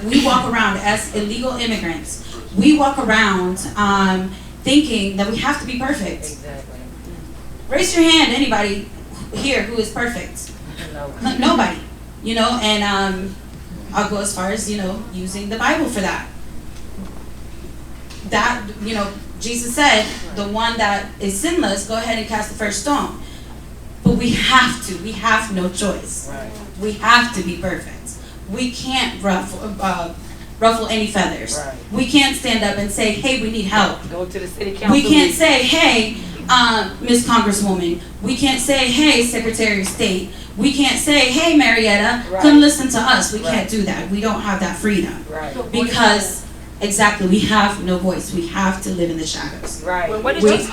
We walk around as illegal immigrants. We walk around thinking that we have to be perfect. Exactly. Raise your hand, anybody here who is perfect. No. Nobody, you know, and I'll go as far as, you know, using the Bible for that. That, you know, Jesus said, the one that is sinless, go ahead and cast the first stone. But we have no choice. Right. We have to be perfect. We can't ruffle any feathers. Right. We can't stand up and say, hey, we need help. Go to the city council. We can't meeting. say, hey, Miss Congresswoman. We can't say, hey, Secretary of State. We can't say, hey, Marietta, Right. come listen to us. We Right. can't do that. We don't have that freedom. Right. Because, exactly, we have no voice. We have to live in the shadows. Right. Well, what did We- you?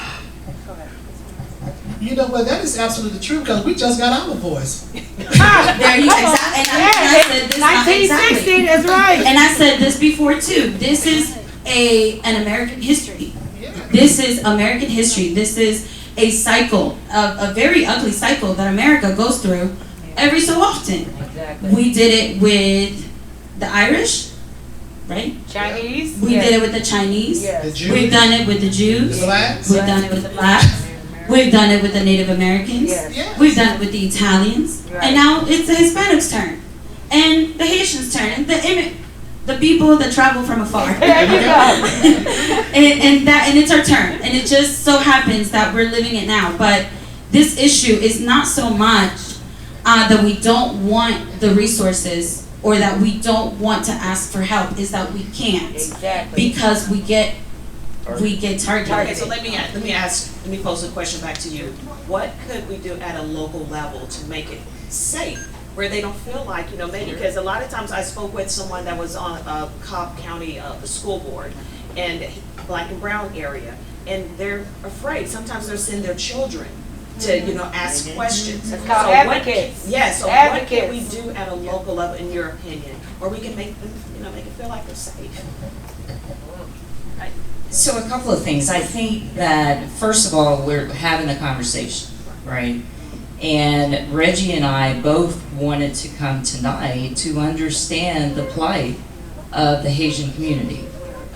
You know what? That is absolutely true because we just got our voice. There you exactly. And I said this. 1960, Exactly. that's right. And I said this before too. This is an American history. This is American history. This is a cycle, a very ugly cycle that America goes through every so often. Exactly. We did it with the Irish, right? Chinese. We did it with the Chinese. The Yes. Jews, We've done it with the the Jews. blacks. We've done it with the blacks. We've done it with the Native Americans. Yes. Yes. We've done it with the Italians. Right. And now it's the Hispanics' turn. And the Haitians' turn. And the people that travel from afar. There you go. and it's our turn. And it just so happens that we're living it now. But this issue is not so much that we don't want the resources or that we don't want to ask for help, is that we can't. Exactly. Because we get targeted. Okay, so let me pose a question back to you. What could we do at a local level to make it safe, where they don't feel like, you know, maybe, because a lot of times I spoke with someone that was on Cobb County, the school board, and black and brown area, and they're afraid. Sometimes they're sending their children to, you know, ask questions. It's called So advocates. Yes, so Advocates. what can we do at a local level, in your opinion, or we can make them, you know, make it feel like they're safe? So a couple of things. I think that, first of all, we're having a conversation, right? And Reggie and I both wanted to come tonight to understand the plight of the Haitian community.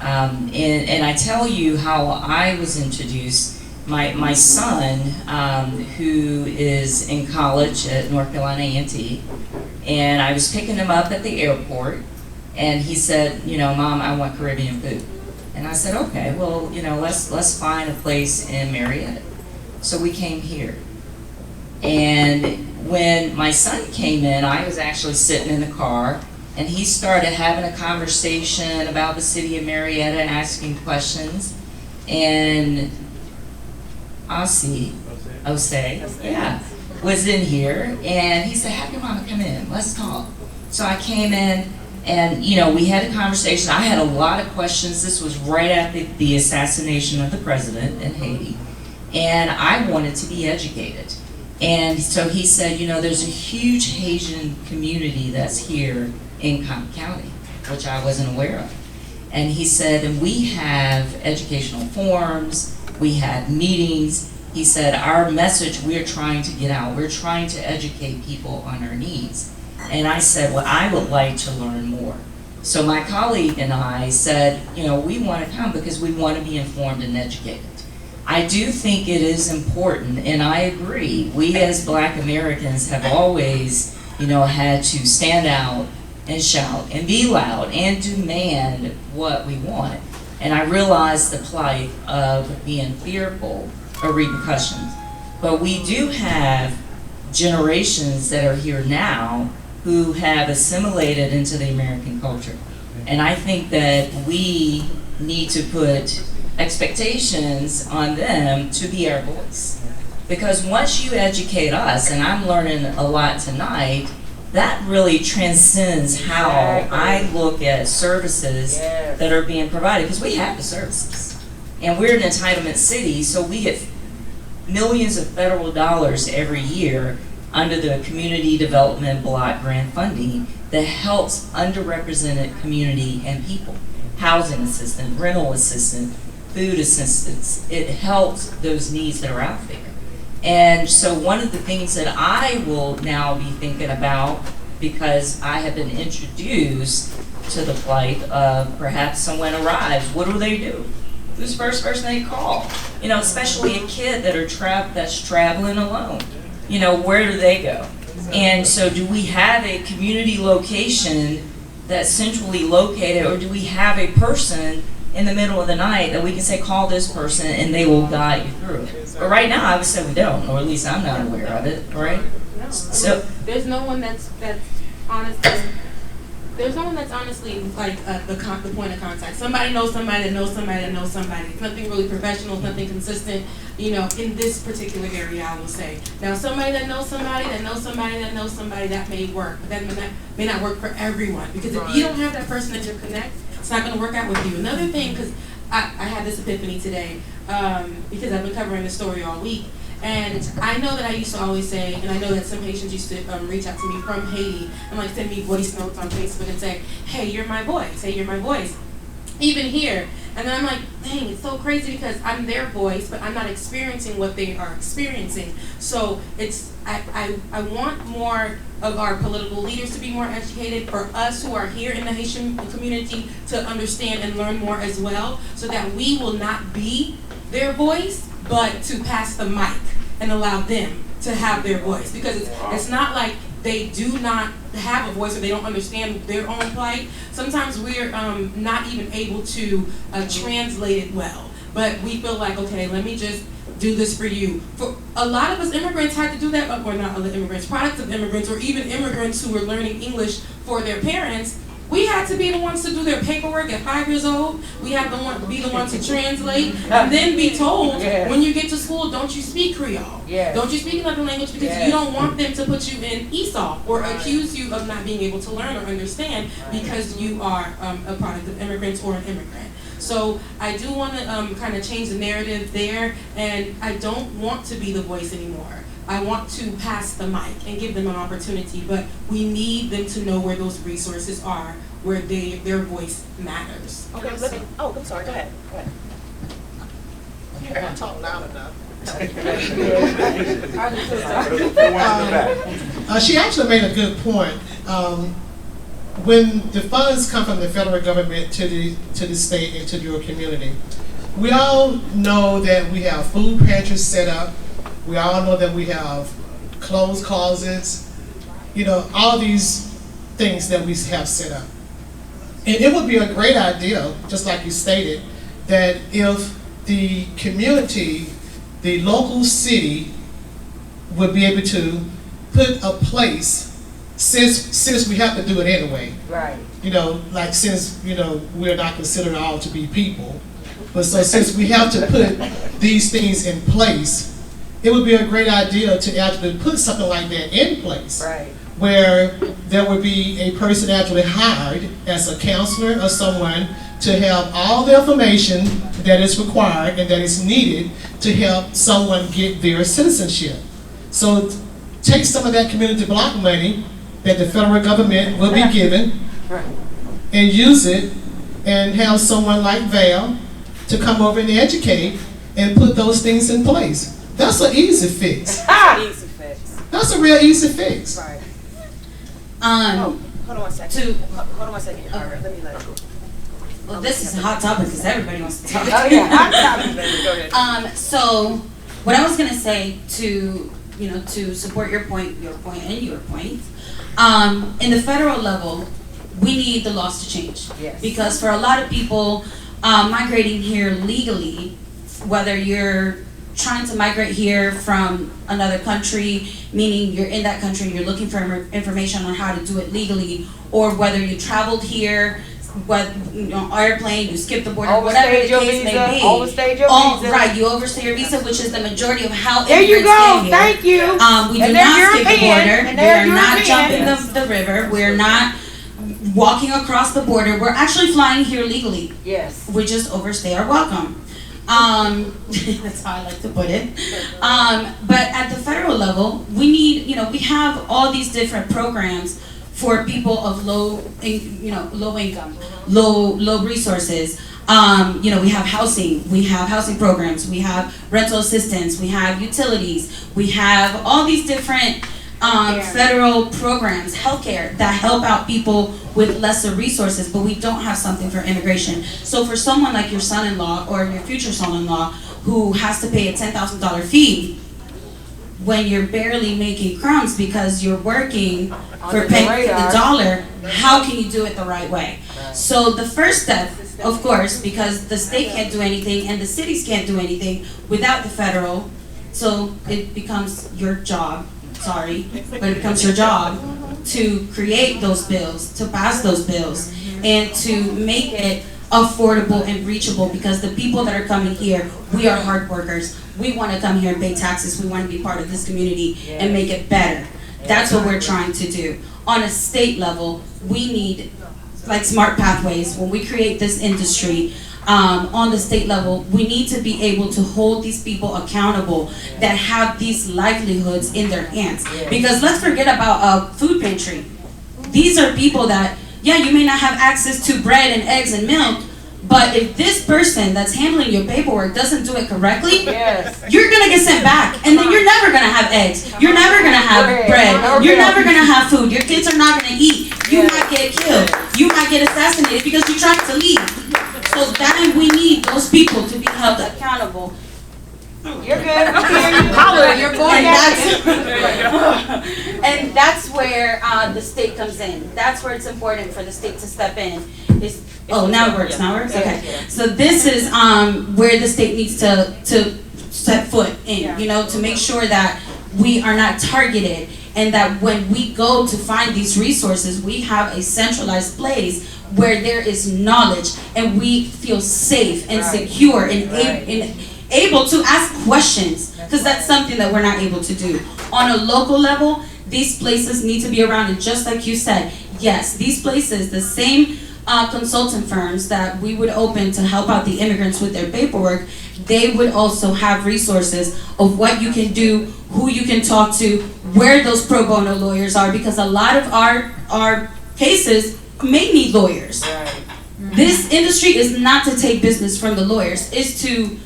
And I tell you how I was introduced. My son, who is in college at North Carolina A&T, and I was picking him up at the airport, and he said, you know, Mom, I want Caribbean food. And I said, okay, well, you know, let's find a place in Marietta. So we came here. And when my son came in, I was actually sitting in the car, and he started having a conversation about the city of Marietta, asking questions. And Osei, yeah, was in here, and he said, have your mama come in, let's talk. So I came in, and, you know, we had a conversation. I had a lot of questions. This was right after the assassination of the president in Haiti, and I wanted to be educated. And so he said, you know, there's a huge Haitian community that's here in Cobb County, which I wasn't aware of. And he said, and we have educational forums, we have meetings. He said, our message we're trying to get out, we're trying to educate people on our needs. And I said, well, I would like to learn more. So my colleague and I said, you know, we want to come because we want to be informed and educated. I do think it is important, and I agree, we as Black Americans have always, you know, had to stand out and shout and be loud and demand what we want. And I realize the plight of being fearful of repercussions. But we do have generations that are here now who have assimilated into the American culture. And I think that we need to put expectations on them to be our voice. Because once you educate us, and I'm learning a lot tonight, that really transcends how I look at services that are being provided, because we have the services. And we're an entitlement city, so we get millions of federal dollars every year under the Community Development Block Grant funding that helps underrepresented community and people. Housing assistance, rental assistance, food assistance. It helps those needs that are out there. And so one of the things that I will now be thinking about, because I have been introduced to the plight of perhaps someone arrives, what do they do? Who's the first person they call? You know, especially a kid that's traveling alone. You know, where do they go? And so do we have a community location that's centrally located, or do we have a person in the middle of the night that we can say, call this person and they will guide you through it? But right now, I would say we don't, or at least I'm not aware of it, right? No, So there's no one that's honestly like the point of contact. Somebody knows somebody that knows somebody that knows somebody. It's nothing really professional, it's nothing consistent, you know, in this particular area, I will say. Now, somebody that knows somebody that knows somebody that knows somebody, that may work, but that may not work for everyone. Because if you don't have that person that you connect, it's not going to work out with you. Another thing, because I had this epiphany today, because I've been covering this story all week. And I know that I used to always say, and I know that some Haitians used to reach out to me from Haiti and like send me voice notes on Facebook and say, hey, you're my voice. Hey, you're my voice. Even here. And then I'm like, dang, it's so crazy because I'm their voice, but I'm not experiencing what they are experiencing. So it's, I want more of our political leaders to be more educated, for us who are here in the Haitian community to understand and learn more as well, so that we will not be their voice, but to pass the mic and allow them to have their voice. Because it's not like they do not have a voice or they don't understand their own plight. Sometimes we're not even able to translate it well. But we feel like, okay, let me just do this for you. For a lot of us immigrants had to do that, or not other immigrants, products of immigrants, or even immigrants who were learning English for their parents. We had to be the ones to do their paperwork at 5 years old. We had to be the ones to translate, and then be told, when you get to school, don't you speak Creole. Don't you speak another language, because you don't want them to put you in Esau or accuse you of not being able to learn or understand because you are a product of immigrants or an immigrant. So I do want to kind of change the narrative there, and I don't want to be the voice anymore. I want to pass the mic and give them an opportunity, but we need them to know where those resources are, where their voice matters. Okay, I'm sorry, go ahead. I can't talk loud enough. She actually made a good point. When the funds come from the federal government to the state and to your community, we all know that we have food pantries set up. We all know that we have clothes closets, you know, all these things that we have set up. And it would be a great idea, just like you stated, that if the community, the local city, would be able to put a place, since we have to do it anyway. Right. You know, like since, you know, we're not considered all to be people. But so since we have to put these things in place, it would be a great idea to actually put something like that in place. Right. Where there would be a person actually hired as a counselor or someone to have all the information that is required and that is needed to help someone get their citizenship. So take some of that community block money that the federal government will be given and use it, and have someone like Val to come over and educate and put those things in place. That's an easy fix. Easy fix. That's a real easy fix. Right. Um, Hold on one second. Hold on one second. All right, let me let it go. well, this is a hot topic because everybody wants to talk. Oh yeah, go ahead. So what I was gonna say to, you know, to support your point, and your point, in the federal level, we need the laws to change. Yes. Because for a lot of people migrating here legally, whether you're trying to migrate here from another country, meaning you're in that country and you're looking for information on how to do it legally, or whether you traveled here, airplane, you skip the border, whatever the case may be. Overstayed your visa. Right, you overstay your visa, which is the majority of how There you immigrants go, get here. thank you. We do And they're not skip the European, border. and We they're are not European. jumping the river. We're not walking across the border. We're actually flying here legally. Yes. We just overstay our welcome. That's how I like to put it. But at the federal level, we need, we have all these different programs for people of low income, low resources. We have housing programs, we have rental assistance, we have utilities, we have all these different federal programs, healthcare, that help out people with lesser resources, but we don't have something for immigration. So for someone like your son-in-law or your future son-in-law who has to pay a $10,000 fee when you're barely making crumbs because you're working for penny for the dollar, how can you do it the right way? So the first step, of course, because the state can't do anything and the cities can't do anything without the federal, so it becomes your job, but it becomes your job to create those bills, to pass those bills, and to make it affordable and reachable, because the people that are coming here, we are hard workers. We want to come here and pay taxes. We want to be part of this community and make it better. That's what we're trying to do. On a state level, we need like smart pathways. When we create this industry, on the state level, we need to be able to hold these people accountable that have these livelihoods in their hands. Because let's forget about a food pantry. These are people that, you may not have access to bread and eggs and milk, but if this person that's handling your paperwork doesn't do it correctly, you're gonna get sent back, and then you're never gonna have eggs, you're never gonna have bread, you're never gonna have food, your kids are not gonna eat, you might get killed, you might get assassinated because you're trying to leave. So then we need those people to be held accountable. You're good. You're going And that's where the state comes in. That's where it's important for the state to step in. Now it works. Okay. So this is where the state needs to set foot in, to make sure that we are not targeted, and that when we go to find these resources, we have a centralized place where there is knowledge and we feel safe and secure and able to ask questions, because that's something that we're not able to do. On a local level, these places need to be around, and just like you said, yes, these places, the same consultant firms that we would open to help out the immigrants with their paperwork, they would also have resources of what you can do, who you can talk to, where those pro bono lawyers are, because a lot of our cases may need lawyers. This industry is not to take business from the lawyers, it's to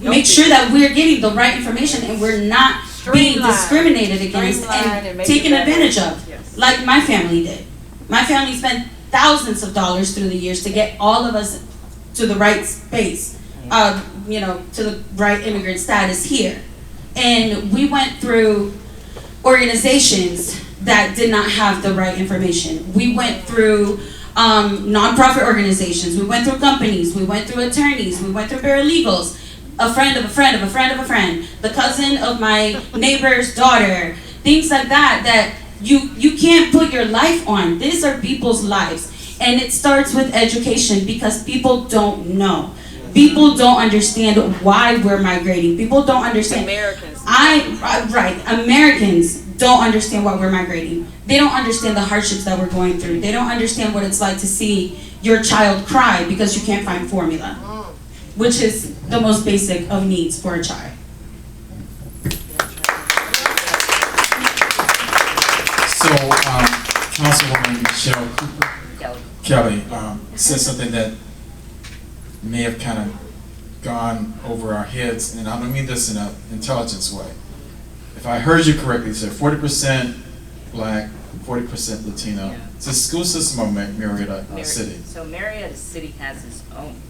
make sure that we're getting the right information and we're not being discriminated against and taken advantage of, like my family did. My family spent thousands of dollars through the years to get all of us to the right space, to the right immigrant status here. And we went through organizations that did not have the right information. We went through nonprofit organizations, we went through companies, we went through attorneys, we went through paralegals, a friend of a friend of a friend of a friend, the cousin of my neighbor's daughter, things like that you can't put your life on. These are people's lives. And it starts with education, because people don't know. People don't understand why we're migrating. People don't understand. Americans. Americans don't understand why we're migrating. They don't understand the hardships that we're going through. They don't understand what it's like to see your child cry because you can't find formula, which is the most basic of needs for a child. So, Councilwoman Cheryl Kelly said something that may have kind of gone over our heads, and I don't mean this in an intelligence way. If I heard you correctly, you said 40% Black, 40% Latino. Yeah. It's a school system of Marietta City. So Marietta City has its own.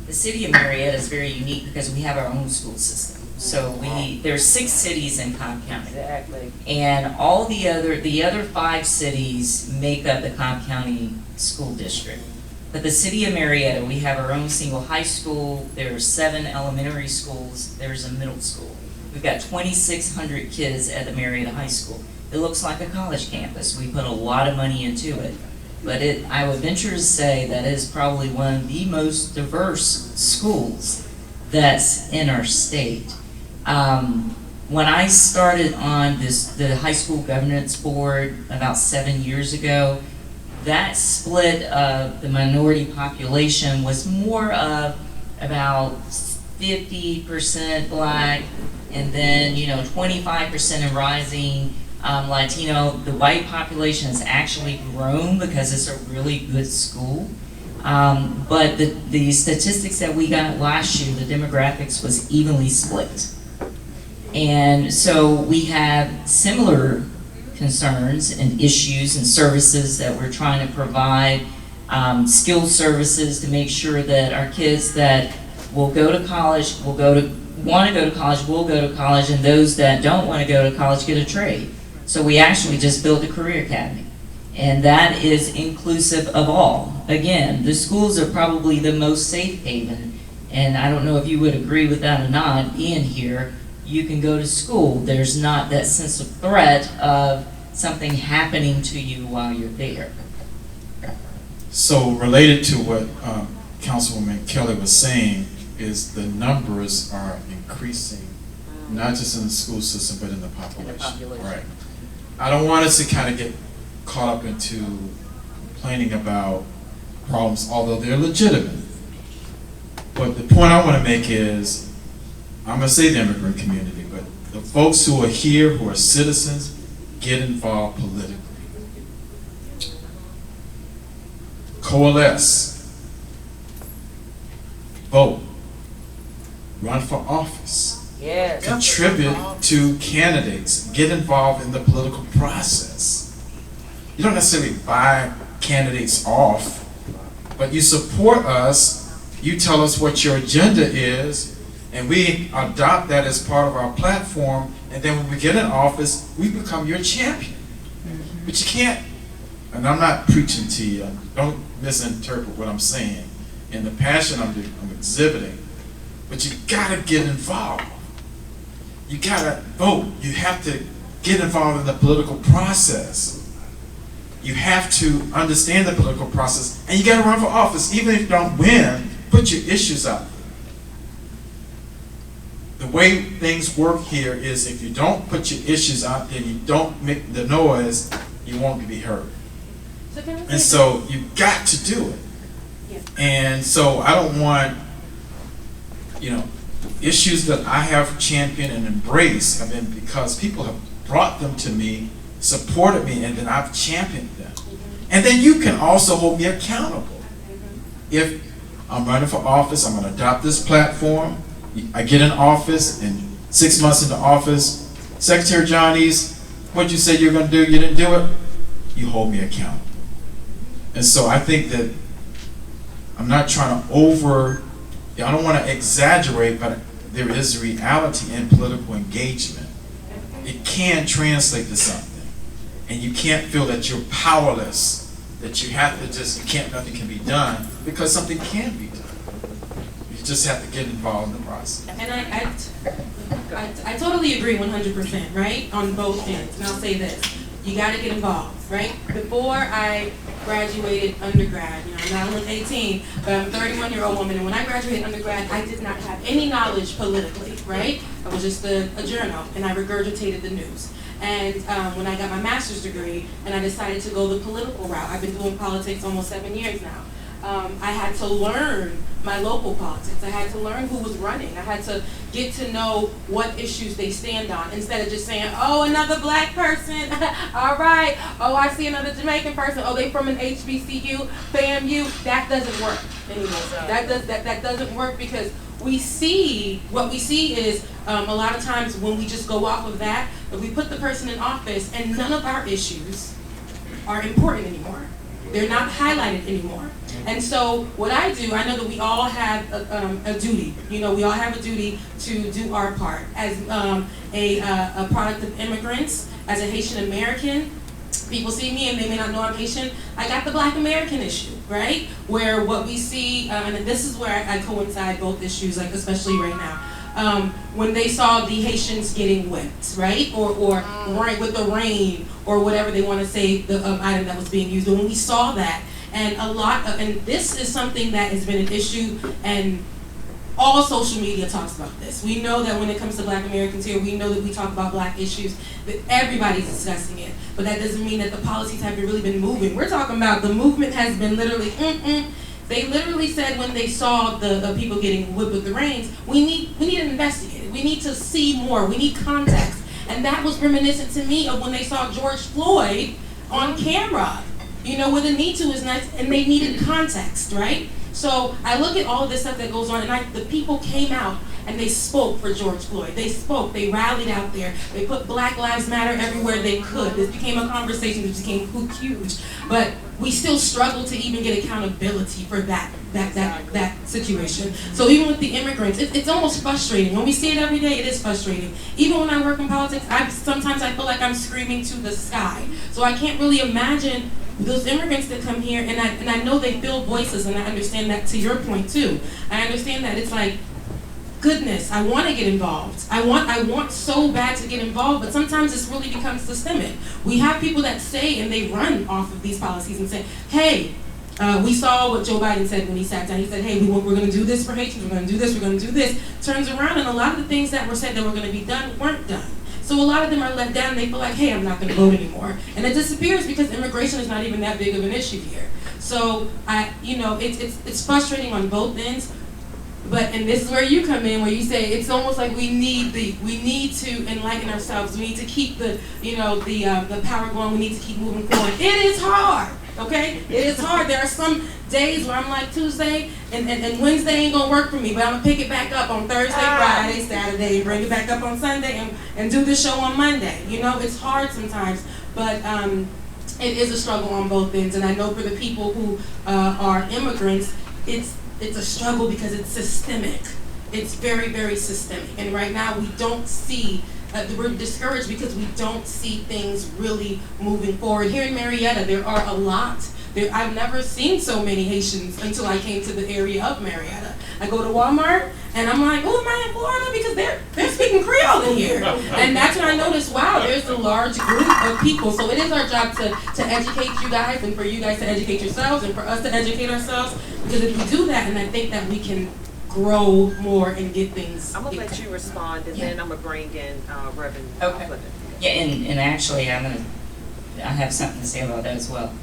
The city of Marietta is very unique because we have our own school system. So there's 6 cities in Cobb County. Exactly. And all the other 5 cities make up the Cobb County School District. But the city of Marietta, we have our own single high school, there are 7 elementary schools, there's a middle school. We've got 2,600 kids at the Marietta High School. It looks like a college campus. We put a lot of money into it. But I would venture to say that it is probably one of the most diverse schools that's in our state. When I started on the high school governance board about 7 years ago, that split of the minority population was more of about 50% black, and then 25% and rising Latino. The white population has actually grown because it's a really good school. But the statistics that we got last year, the demographics was evenly split. And so we have similar concerns and issues and services that we're trying to provide, skilled services to make sure that our kids that will go to college, want to go to college, will go to college, and those that don't want to go to college get a trade. So we actually just built a career academy, and that is inclusive of all. Again, the schools are probably the most safe haven, and I don't know if you would agree with that or not. Being here, you can go to school. There's not that sense of threat of something happening to you while you're there. So related to what Councilwoman Kelly was saying is the numbers are increasing, not just in the school system, but in the population. Right. I don't want us to kind of get caught up into complaining about problems, although they're legitimate. But the point I want to make is, I'm going to say the immigrant community, but the folks who are here, who are citizens, get involved politically. Coalesce. Vote. Run for office. Yes. Contribute to candidates. Get involved in the political process. You don't necessarily buy candidates off, but you support us. You tell us what your agenda is, and we adopt that as part of our platform, and then when we get in office, we become your champion. But you can't, and I'm not preaching to you, don't misinterpret what I'm saying, and the passion I'm exhibiting, but you gotta get involved. You gotta vote. You have to get involved in the political process. You have to understand the political process, and you gotta run for office. Even if you don't win, put your issues out. The way things work here is if you don't put your issues out there, you don't make the noise, you won't be heard. And so you got to do it. Yeah. And so I don't want, issues that I have championed and embraced have been because people have brought them to me, supported me, and then I've championed them. And then you can also hold me accountable. If I'm running for office, I'm going to adopt this platform. I get in office, and 6 months into office, Secretary Johnny's, what you said you're going to do, you didn't do it, you hold me accountable. And so I think that I'm not trying to I don't want to exaggerate, but there is a reality in political engagement. It can translate to something, and you can't feel that you're powerless, that you have to nothing can be done, because something can be done. You just have to get involved in the process. And I totally agree 100%, right? On both ends. And I'll say this. You got to get involved, right? Before I graduated undergrad, I'm not only 18, but I'm a 31-year-old woman, and when I graduated undergrad, I did not have any knowledge politically, right? I was just a journal, and I regurgitated the news. And when I got my master's degree, and I decided to go the political route, I've been doing politics almost 7 years now. I had to learn my local politics. I had to learn who was running. I had to get to know what issues they stand on, instead of just saying, oh, another black person, all right, oh, I see another Jamaican person, oh, they from an HBCU, FAMU. That doesn't work anymore. That doesn't work, because what we see is a lot of times when we just go off of that, we put the person in office and none of our issues are important anymore. They're not highlighted anymore. And so what I do, I know that we all have a duty. We all have a duty to do our part. As a product of immigrants, as a Haitian American, people see me and they may not know I'm Haitian. I got the Black American issue, right? Where what we see, and this is where I coincide both issues, like especially right now. When they saw the Haitians getting whipped, right? Or right with the rain, or whatever they want to say, the item that was being used. But when we saw that, and and this is something that has been an issue, and all social media talks about this. We know that when it comes to Black Americans here, we know that we talk about Black issues, that everybody's discussing it. But that doesn't mean that the policies haven't really been moving. We're talking about the movement has been literally, They literally said when they saw the people getting whipped with the reins, we need to investigate it. We need to see more. We need context. And that was reminiscent to me of when they saw George Floyd on camera, where the need to is not, and they needed context, right? So I look at all of this stuff that goes on, and the people came out and they spoke for George Floyd. They spoke, they rallied out there, they put Black Lives Matter everywhere they could. This became a conversation, this became huge. But we still struggle to even get accountability for that situation. So even with the immigrants, it's almost frustrating. When we see it every day, it is frustrating. Even when I work in politics, sometimes I feel like I'm screaming to the sky. So I can't really imagine those immigrants that come here, and I know they fill voices, and I understand that to your point too. I understand that it's like, goodness, I want to get involved. I want so bad to get involved, but sometimes this really becomes systemic. We have people that say, and they run off of these policies and say, hey, we saw what Joe Biden said when he sat down. He said, hey, we're going to do this for Haitians, we're going to do this, we're going to do this. Turns around, and a lot of the things that were said that were going to be done weren't done. So a lot of them are let down, and they feel like, hey, I'm not going to vote anymore. And it disappears because immigration is not even that big of an issue here. So it's frustrating on both ends. And this is where you come in, where you say it's almost like we need to enlighten ourselves. We need to keep the power going. We need to keep moving forward. It is hard, okay? It is hard. There are some days where I'm like, Tuesday and Wednesday ain't gonna work for me, but I'm gonna pick it back up on Thursday, Friday, Saturday, bring it back up on Sunday, and do the show on Monday. It's hard sometimes, but it is a struggle on both ends. And I know for the people who are immigrants, it's a struggle because it's systemic. It's very, very systemic. And right now we don't see, we're discouraged because we don't see things really moving forward. Here in Marietta, there are a lot. I've never seen so many Haitians until I came to the area of Marietta. I go to Walmart and I'm like, oh, am I in Florida? Because they're speaking Creole in here. And that's when I noticed, wow, there's a large group of people. So it is our job to educate you guys, and for you guys to educate yourselves, and for us to educate ourselves. Because if we do that, and I think that we can grow more and get things. I'm going to let you respond, and then I'm going to bring in Reverend. Okay. Yeah, and actually I have something to say about that as well.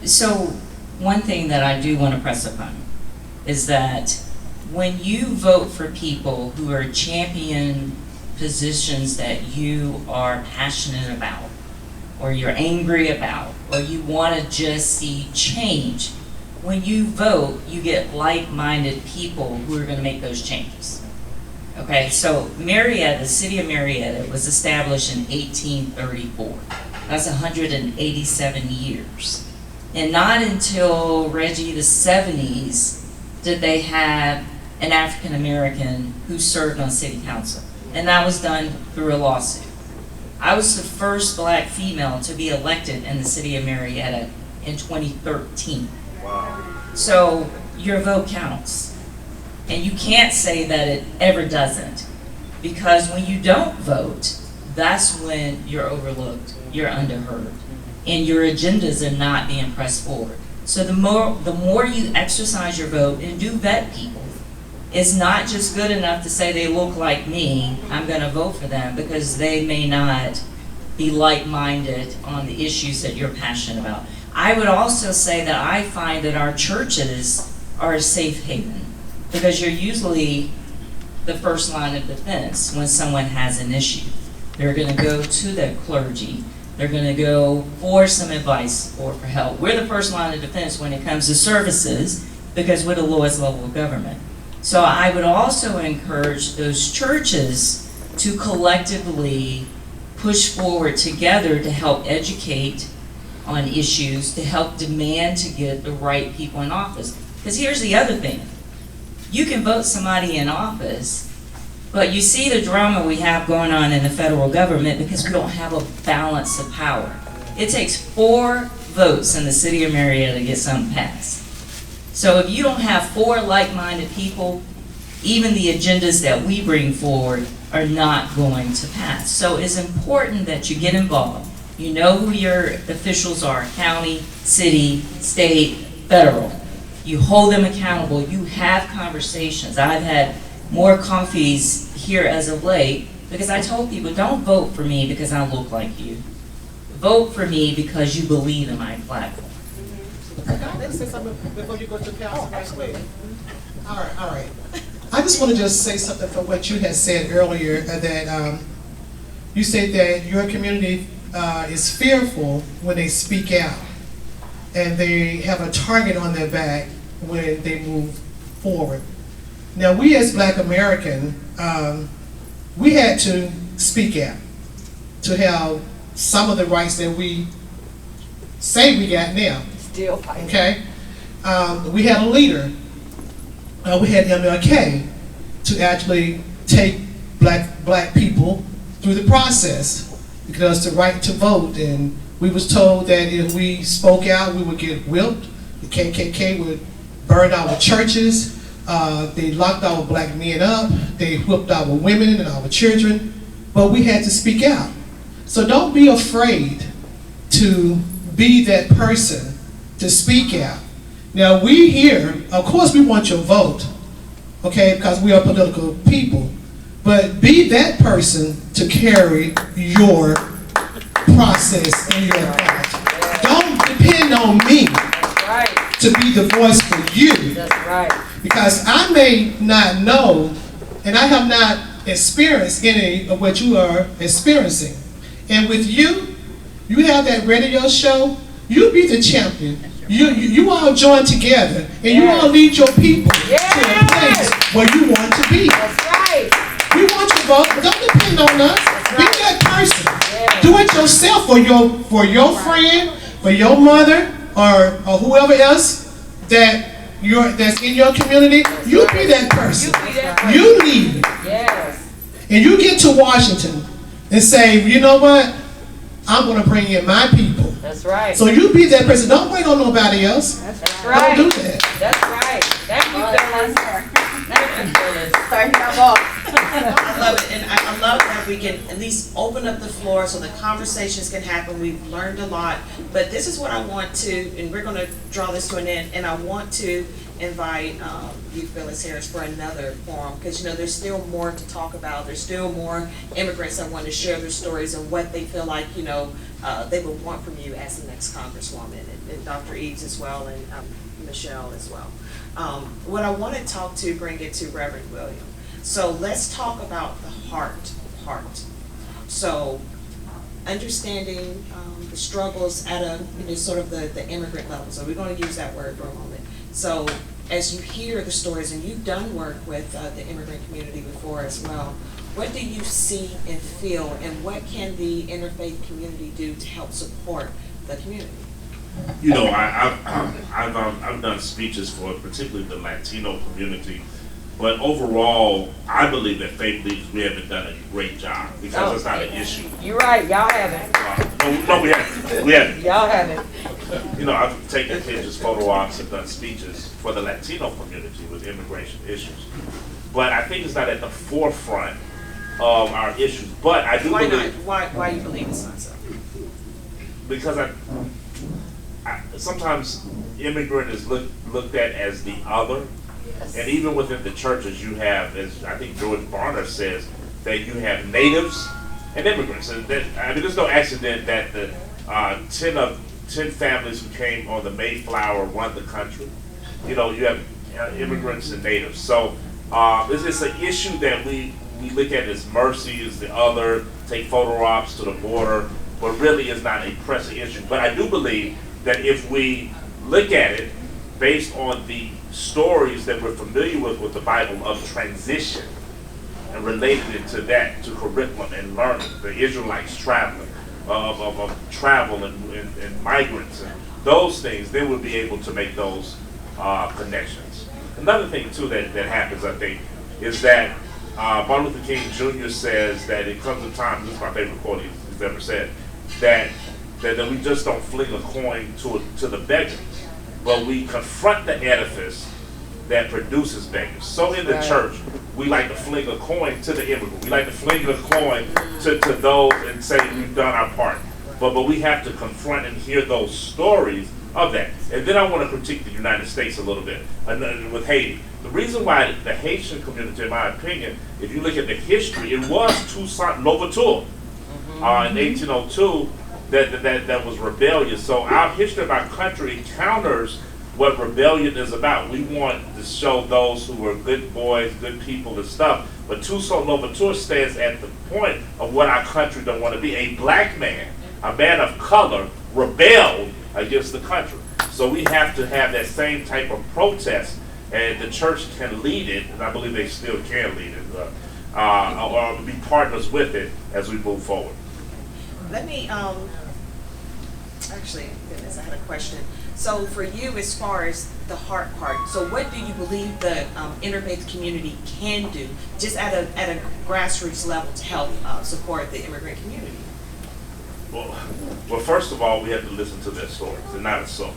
So one thing that I do want to press upon is that when you vote for people who are champion positions that you are passionate about, or you're angry about, or you want to just see change, when you vote, you get like-minded people who are going to make those changes. Okay, so Marietta, the city of Marietta, was established in 1834. That's 187 years. And not until, Reggie, the 70s, did they have an African American who served on city council. And that was done through a lawsuit. I was the first Black female to be elected in the city of Marietta in 2013. Wow. So your vote counts. And you can't say that it ever doesn't. Because when you don't vote, that's when you're overlooked, you're underheard, and your agendas are not being pressed forward. So the more you exercise your vote and do vet people, it's not just good enough to say they look like me, I'm going to vote for them, because they may not be like-minded on the issues that you're passionate about. I would also say that I find that our churches are a safe haven, because you're usually the first line of defense when someone has an issue. They're going to go to the clergy. They're going to go for some advice or for help. We're the first line of defense when it comes to services, because we're the lowest level of government. So I would also encourage those churches to collectively push forward together to help educate on issues, to help demand to get the right people in office. Because here's the other thing. You can vote somebody in office, but you see the drama we have going on in the federal government because we don't have a balance of power. It takes 4 votes in the city of Marietta to get something passed. So if you don't have 4 like-minded people, even the agendas that we bring forward are not going to pass. So it's important that you get involved. You know who your officials are, county, city, state, federal. You hold them accountable. You have conversations. I've had more coffees here as of late because I told people, don't vote for me because I look like you. Vote for me because you believe in my platform. Let's say something before you go to council right quick. All right. I just want to just say something for what you had said earlier, that you said that your community is fearful when they speak out, and they have a target on their back when they move forward. Now, we as Black American, we had to speak out to have some of the rights that we say we got now. Still fighting. Okay? We had a leader. We had MLK to actually take black people through the process, because the right to vote, and we was told that if we spoke out, we would get whipped. The KKK would burn our churches. They locked our black men up. They whipped our women and our children. But we had to speak out. So don't be afraid to be that person to speak out. Now, we here, of course we want your vote, okay, because we are political people, but be that person to carry your process and your thought. Don't depend on me to be the voice for you. That's right. Because I may not know, and I have not experienced any of what you are experiencing. And with you, you have that radio show, you be the champion. You all join together, and you all lead your people to a place where you want to be. That's right. We want your vote, but don't depend on us. Be that person. Do it yourself for your friend, for your mother, or whoever else that's in your community. You be that person. You lead. Yes. And you get to Washington and say, you know what? I'm going to bring in my people. That's right. So you be that person. Don't wait on nobody else. That's right. Don't do that. That's right. Thank you, Phyllis. Thank you, Phyllis. Starting them off. I love it, and I love that we can at least open up the floor so the conversations can happen. We've learned a lot, but this is what I want to, and we're going to draw this to an end, and I want to invite you, Phyllis Harris, for another forum, because there's still more to talk about. There's still more immigrants that want to share their stories and what they feel like they would want from you as the next Congresswoman, and Dr. Eves as well, and Michelle as well. What I want to bring it to Reverend William. So let's talk about the heart. So understanding the struggles at a sort of the immigrant level. So we're going to use that word for a moment. So as you hear the stories, and you've done work with the immigrant community before as well, what do you see and feel, and what can the interfaith community do to help support the community? I've done speeches for particularly the Latino community, but overall, I believe that faith leaders, we haven't done a great job, because it's not an issue. You're right. Y'all haven't. No, we haven't. We haven't. Y'all haven't. I've taken pictures, photo ops, and done speeches for the Latino community with immigration issues. But I think it's not at the forefront of our issues. But I do believe. Why you believe it's not so? Because sometimes immigrant is looked at as the other. Yes. And even within the churches, you have, as I think George Barner says, that you have natives and immigrants. And there's no accident that the 10 families who came on the Mayflower run the country. You have immigrants and natives. So it's an issue that we look at as mercy as the other, take photo ops to the border, but really is not a pressing issue. But I do believe that if we look at it based on the stories that we're familiar with the Bible of transition, and related it to that, to curriculum and learning, the Israelites traveling, of travel and migrants and those things, then we'll be able to make those connections. Another thing too that happens, I think, is that Martin Luther King Jr. says that it comes a time, this is my favorite quote he's ever said, that that we just don't fling a coin to the beggar, but we confront the edifice that produces beggars. So in the church, we like to fling a coin to the immigrant. We like to fling a coin to those and say we've done our part. But we have to confront and hear those stories of that. And then I want to critique the United States a little bit with Haiti. The reason why the Haitian community, in my opinion, if you look at the history, it was Toussaint Louverture in 1802 that was rebellious. So our history of our country counters what rebellion is about. We want to show those who are good boys, good people and stuff. But Toussaint Louverture stands at the point of what our country don't want to be. A black man, a man of color, rebelled against the country. So we have to have that same type of protest, and the church can lead it, and I believe they still can lead it, or be partners with it as we move forward. Let me, actually, goodness, I had a question. So for you, as far as the heart part, so what do you believe the interfaith community can do, just at a grassroots level, to help support the immigrant community? Well, first of all, we have to listen to their stories. They're not assume.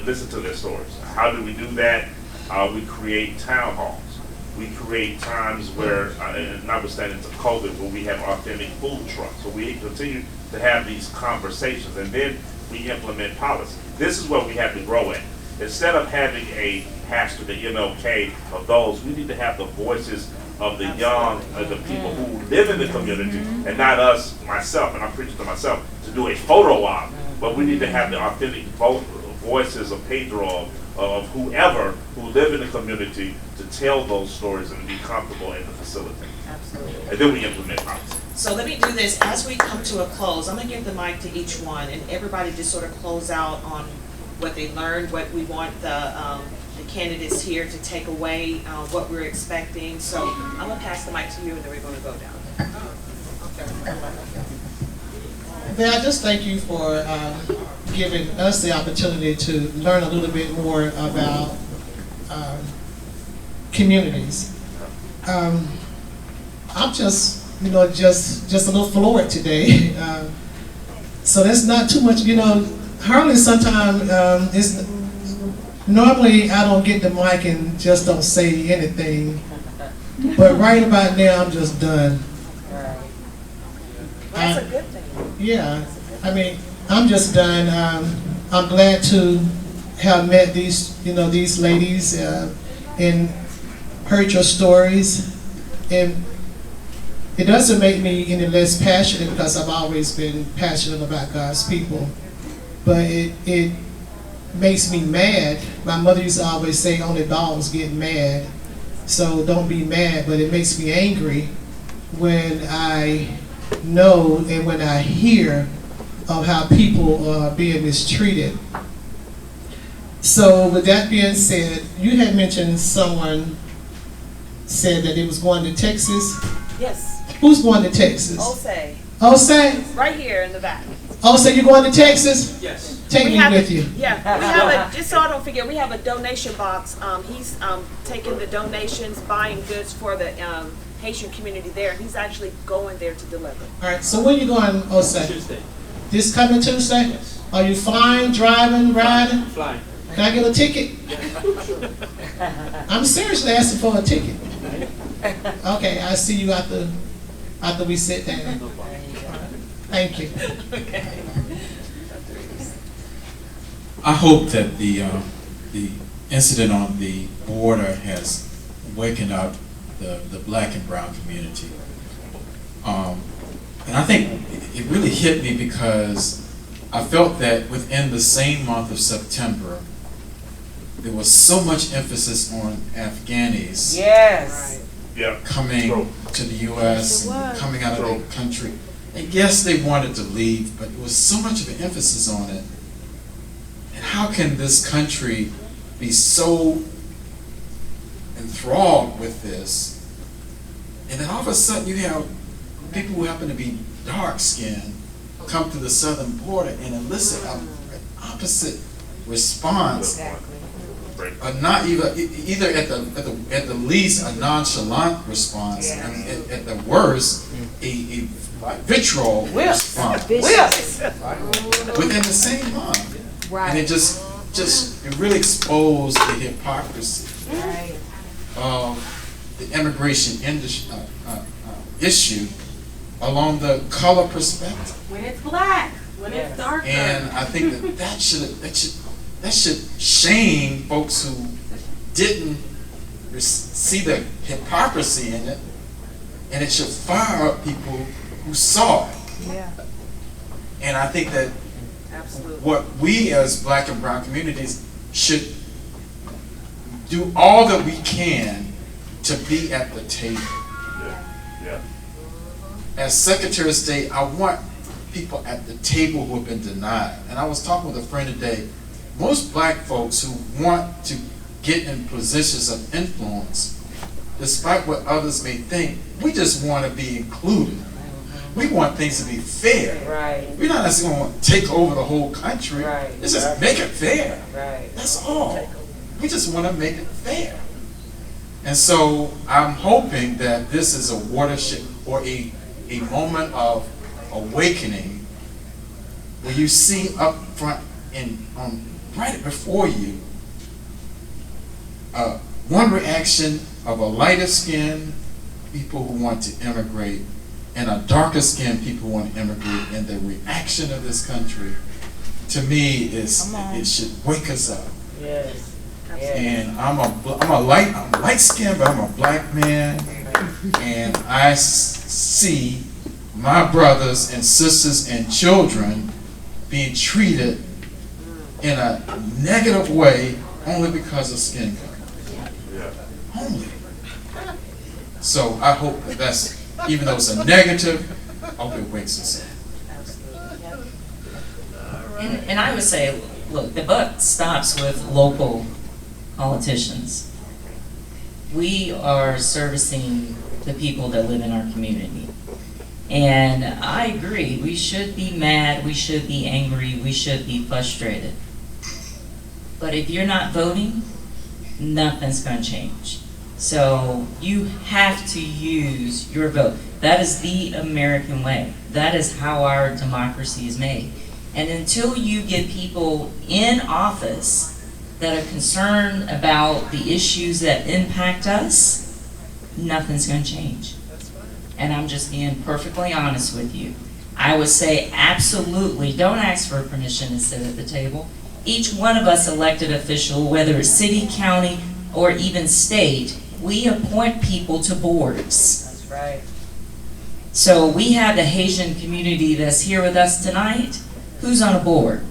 Listen to their stories. How do we do that? We create town halls. We create times where, notwithstanding to COVID, where we have authentic food trucks. So we continue to have these conversations, and then we implement policy. This is what we have to grow at. Instead of having a pastor, the MLK of those, we need to have the voices of the young, the people who live in the community, and not us, myself, and I'm preaching to myself, to do a photo op. But we need to have the authentic voices of Pedro, of whoever who live in the community, to tell those stories and be comfortable in the facility. Absolutely. And then we implement policy. So let me do this. As we come to a close, I'm going to give the mic to each one, and everybody just sort of close out on what they learned, what we want the candidates here to take away, what we're expecting. So I'm going to pass the mic to you, and then we're going to go down. Then I just thank you for giving us the opportunity to learn a little bit more about communities. I'm just a little floored today. So there's not too much, hardly sometimes normally I don't get the mic and just don't say anything. But right about now, I'm just done. That's a good thing. Yeah, I mean, I'm just done. I'm glad to have met these ladies and heard your stories. And it doesn't make me any less passionate, because I've always been passionate about God's people. But it makes me mad. My mother used to always say, only dogs get mad. So don't be mad, but it makes me angry when I know and when I hear of how people are being mistreated. So with that being said, you had mentioned someone said that it was going to Texas. Yes. Who's going to Texas? Osei. Osei? Right here in the back. Osei, you going to Texas? Yes. Take me with you. Yeah, we have just so I don't forget, we have a donation box. He's taking the donations, buying goods for the Haitian community there. He's actually going there to deliver. All right, so when you going, Osei? Tuesday. This coming Tuesday? Yes. Are you flying, driving, riding? Flying. Can I get a ticket? I'm seriously asking for a ticket. Okay, I'll see you after we sit down. Thank you. Okay. I hope that the incident on the border has wakened up the black and brown community. And I think it really hit me because I felt that within the same month of September, there was so much emphasis on Afghanis coming to the U.S. and coming out of the country. And yes, they wanted to leave, but there was so much of an emphasis on it. And how can this country be so enthralled with this, and then all of a sudden you have people who happen to be dark-skinned come to the southern border and elicit an opposite response, not either at the least a nonchalant response, and at the worst a vitriol response within the same month. And it just it really exposed the hypocrisy of the immigration industry, issue along the color perspective. When it's black, when it's darker. And I think that should shame folks who didn't see the hypocrisy in it, and it should fire up people who saw it. Yeah. And I think that Absolutely. what we as black and brown communities should do all that we can to be at the table. Yeah. As Secretary of State, I want people at the table who have been denied. And I was talking with a friend today. Most black folks who want to get in positions of influence, despite what others may think, we just want to be included. We want things to be fair. Right. We're not necessarily going to take over the whole country. Right. Let's just make it fair. Right. That's all. We just want to make it fair. And so I'm hoping that this is a watershed or a moment of awakening where you see up front and right before you one reaction of a lighter skinned people who want to immigrate and a darker skinned people who want to immigrate, and the reaction of this country to me is it should wake us up. Yes. And I'm light skinned, but I'm a black man, and I see my brothers and sisters and children being treated in a negative way only because of skin color. Only. So I hope that's, even though it's a negative, I hope it wakes us up. And I would say, look, the buck stops with local politicians. We are servicing the people that live in our community. And I agree, we should be mad, we should be angry, we should be frustrated. But if you're not voting, nothing's going to change. So you have to use your vote. That is the American way. That is how our democracy is made. And until you get people in office that are concerned about the issues that impact us, nothing's going to change. And I'm just being perfectly honest with you. I would say absolutely don't ask for permission to sit at the table. Each one of us elected official, whether it's city, county, or even state, we appoint people to boards. That's right. So we have the Haitian community that's here with us tonight. Who's on a board?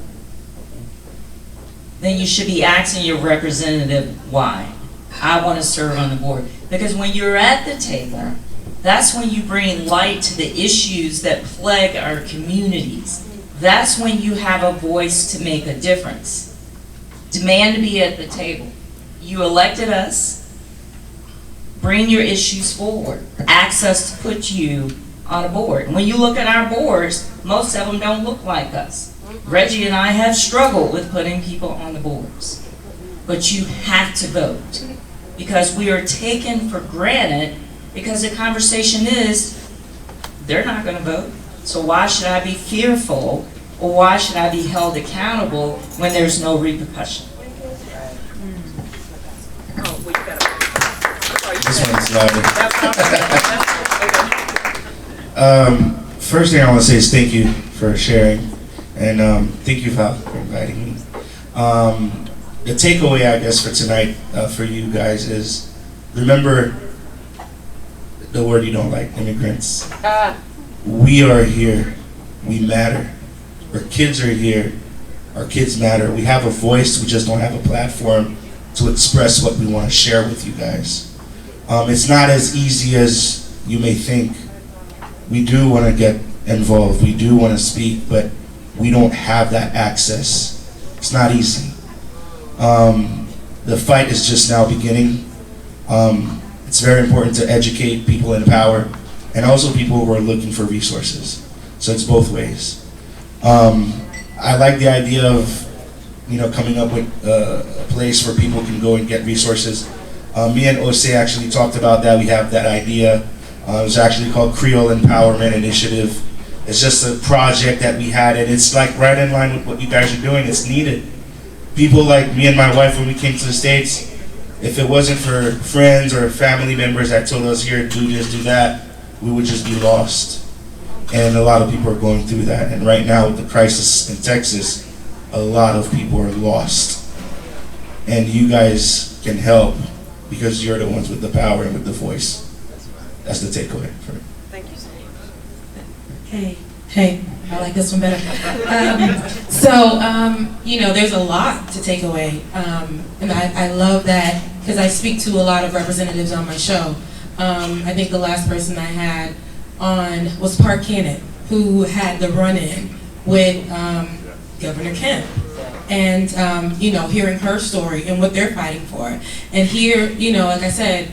Then you should be asking your representative why. I want to serve on the board. Because when you're at the table, that's when you bring light to the issues that plague our communities. That's when you have a voice to make a difference. Demand to be at the table. You elected us. Bring your issues forward. Ask us to put you on a board. And when you look at our boards, most of them don't look like us. Reggie and I have struggled with putting people on the boards. But you have to vote. Because we are taken for granted, because the conversation is, they're not going to vote. So why should I be fearful, or why should I be held accountable when there's no repercussion? This one's louder. First thing I want to say is thank you for sharing, and thank you, Val, for inviting me. The takeaway, I guess, for tonight for you guys is remember the word you don't like, immigrants. We are here. We matter. Our kids are here. Our kids matter. We have a voice. We just don't have a platform to express what we want to share with you guys. It's not as easy as you may think. We do want to get involved. We do want to speak, but we don't have that access. It's not easy. The fight is just now beginning. It's very important to educate people in power and also people who are looking for resources. So it's both ways. I like the idea of, coming up with a place where people can go and get resources. Me and Ose actually talked about that. We have that idea. It's actually called Creole Empowerment Initiative. It's just a project that we had, and it's like right in line with what you guys are doing. It's needed. People like me and my wife, when we came to the States, if it wasn't for friends or family members that told us, here, do this, do that, we would just be lost. And a lot of people are going through that. And right now with the crisis in Texas, a lot of people are lost. And you guys can help because you're the ones with the power and with the voice. That's the takeaway for me. Thank you, Steve. Hey, I like this one better. You know, there's a lot to take away. And I love that because I speak to a lot of representatives on my show. I think the last person I had on was Park Kennett, who had the run-in with Governor Kemp. And, you know, hearing her story and what they're fighting for. And here, you know, like I said,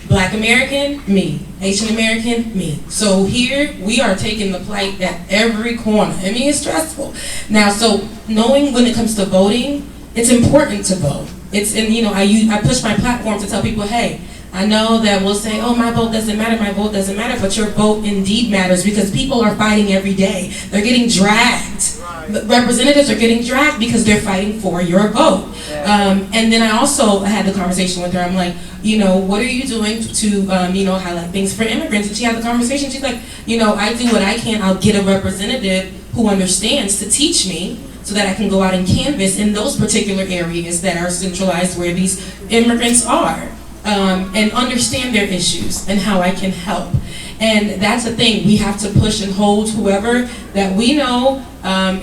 Black American, me. Haitian American, me. So here we are taking the plight at every corner. I mean, it's stressful. Now, so knowing when it comes to voting, it's important to vote. It's, and you know, I push my platform to tell people, hey, I know that we'll say, oh, my vote doesn't matter, my vote doesn't matter, but your vote indeed matters because people are fighting every day. They're getting dragged. The representatives are getting dragged because they're fighting for your vote. And then I also had the conversation with her. I'm like, you know, what are you doing to, you know, highlight things for immigrants? And she had the conversation. She's like, you know, I do what I can. I'll get a representative who understands to teach me so that I can go out and canvass in those particular areas that are centralized where these immigrants are. And understand their issues and how I can help. And that's the thing, we have to push and hold whoever that we know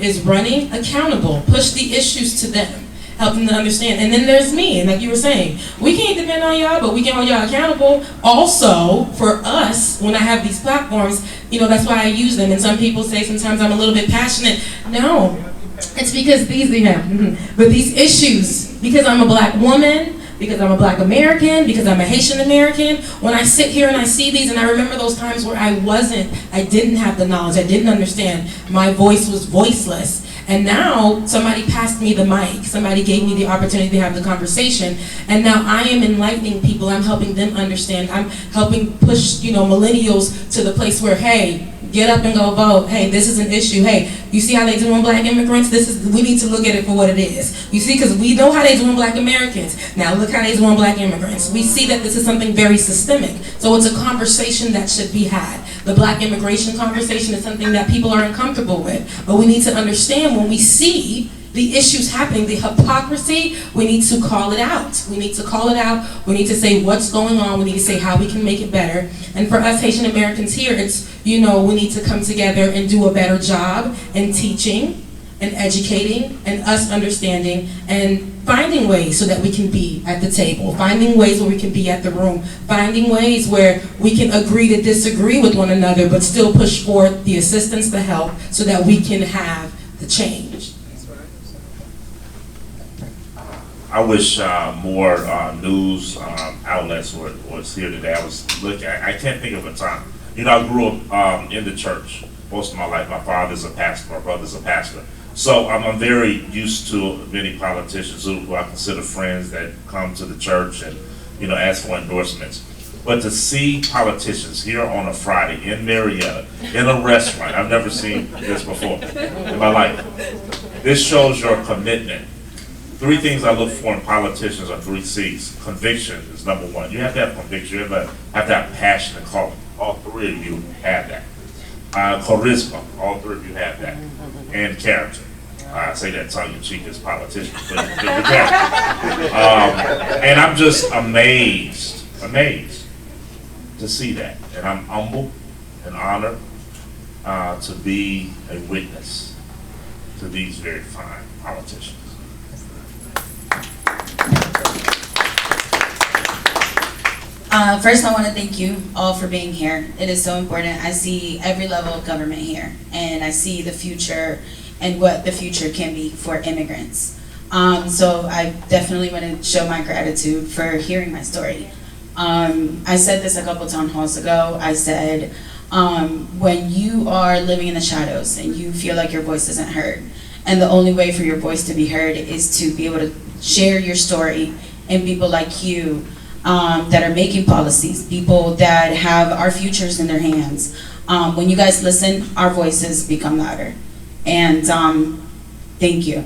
is running accountable. Push the issues to them, help them to understand. And then there's me, and like you were saying, we can't depend on y'all, but we can hold y'all accountable. Also, for us, when I have these platforms, you know, that's why I use them. And some people say sometimes I'm a little bit passionate. No, it's because these issues, because I'm a Black woman, because I'm a Black American, because I'm a Haitian American, when I sit here and I see these and I remember those times where I didn't have the knowledge, I didn't understand, my voice was voiceless. And now somebody passed me the mic, somebody gave me the opportunity to have the conversation, and now I am enlightening people, I'm helping them understand, I'm helping push, you know, millennials to the place where, hey, get up and go vote. Hey, this is an issue. Hey, you see how they doing Black immigrants? We need to look at it for what it is. You see, because we know how they doing Black Americans. Now look how they doing Black immigrants. We see that this is something very systemic. So it's a conversation that should be had. The Black immigration conversation is something that people are uncomfortable with. But we need to understand when we see the issues happening, the hypocrisy, we need to call it out. We need to call it out. We need to say what's going on. We need to say how we can make it better. And for us Haitian Americans here, it's, you know, we need to come together and do a better job in teaching and educating and us understanding and finding ways so that we can be at the table, finding ways where we can be at the room, finding ways where we can agree to disagree with one another but still push forth the assistance, the help, so that we can have the change. I wish more news outlets was here today. I was looking. I can't think of a time. You know, I grew up in the church most of my life. My father's a pastor. My brother's a pastor. So I'm very used to many politicians who I consider friends that come to the church and, you know, ask for endorsements. But to see politicians here on a Friday in Marietta in a restaurant, I've never seen this before in my life. This shows your commitment. 3 things I look for in politicians are 3 C's. Conviction is number 1. You have to have conviction. You have to have passion and calling. All 3 of you have that. Charisma. All 3 of you have that. And character. I say that tongue in cheek as politicians, but the character. And I'm just amazed to see that. And I'm humbled and honored to be a witness to these very fine politicians. First, I want to thank you all for being here. It is so important. I see every level of government here, and I see the future and what the future can be for immigrants. So I definitely want to show my gratitude for hearing my story. I said this a couple town halls ago. I said, when you are living in the shadows and you feel like your voice isn't heard, and the only way for your voice to be heard is to be able to share your story, and people like you that are making policies, people that have our futures in their hands. When you guys listen, our voices become louder. And thank you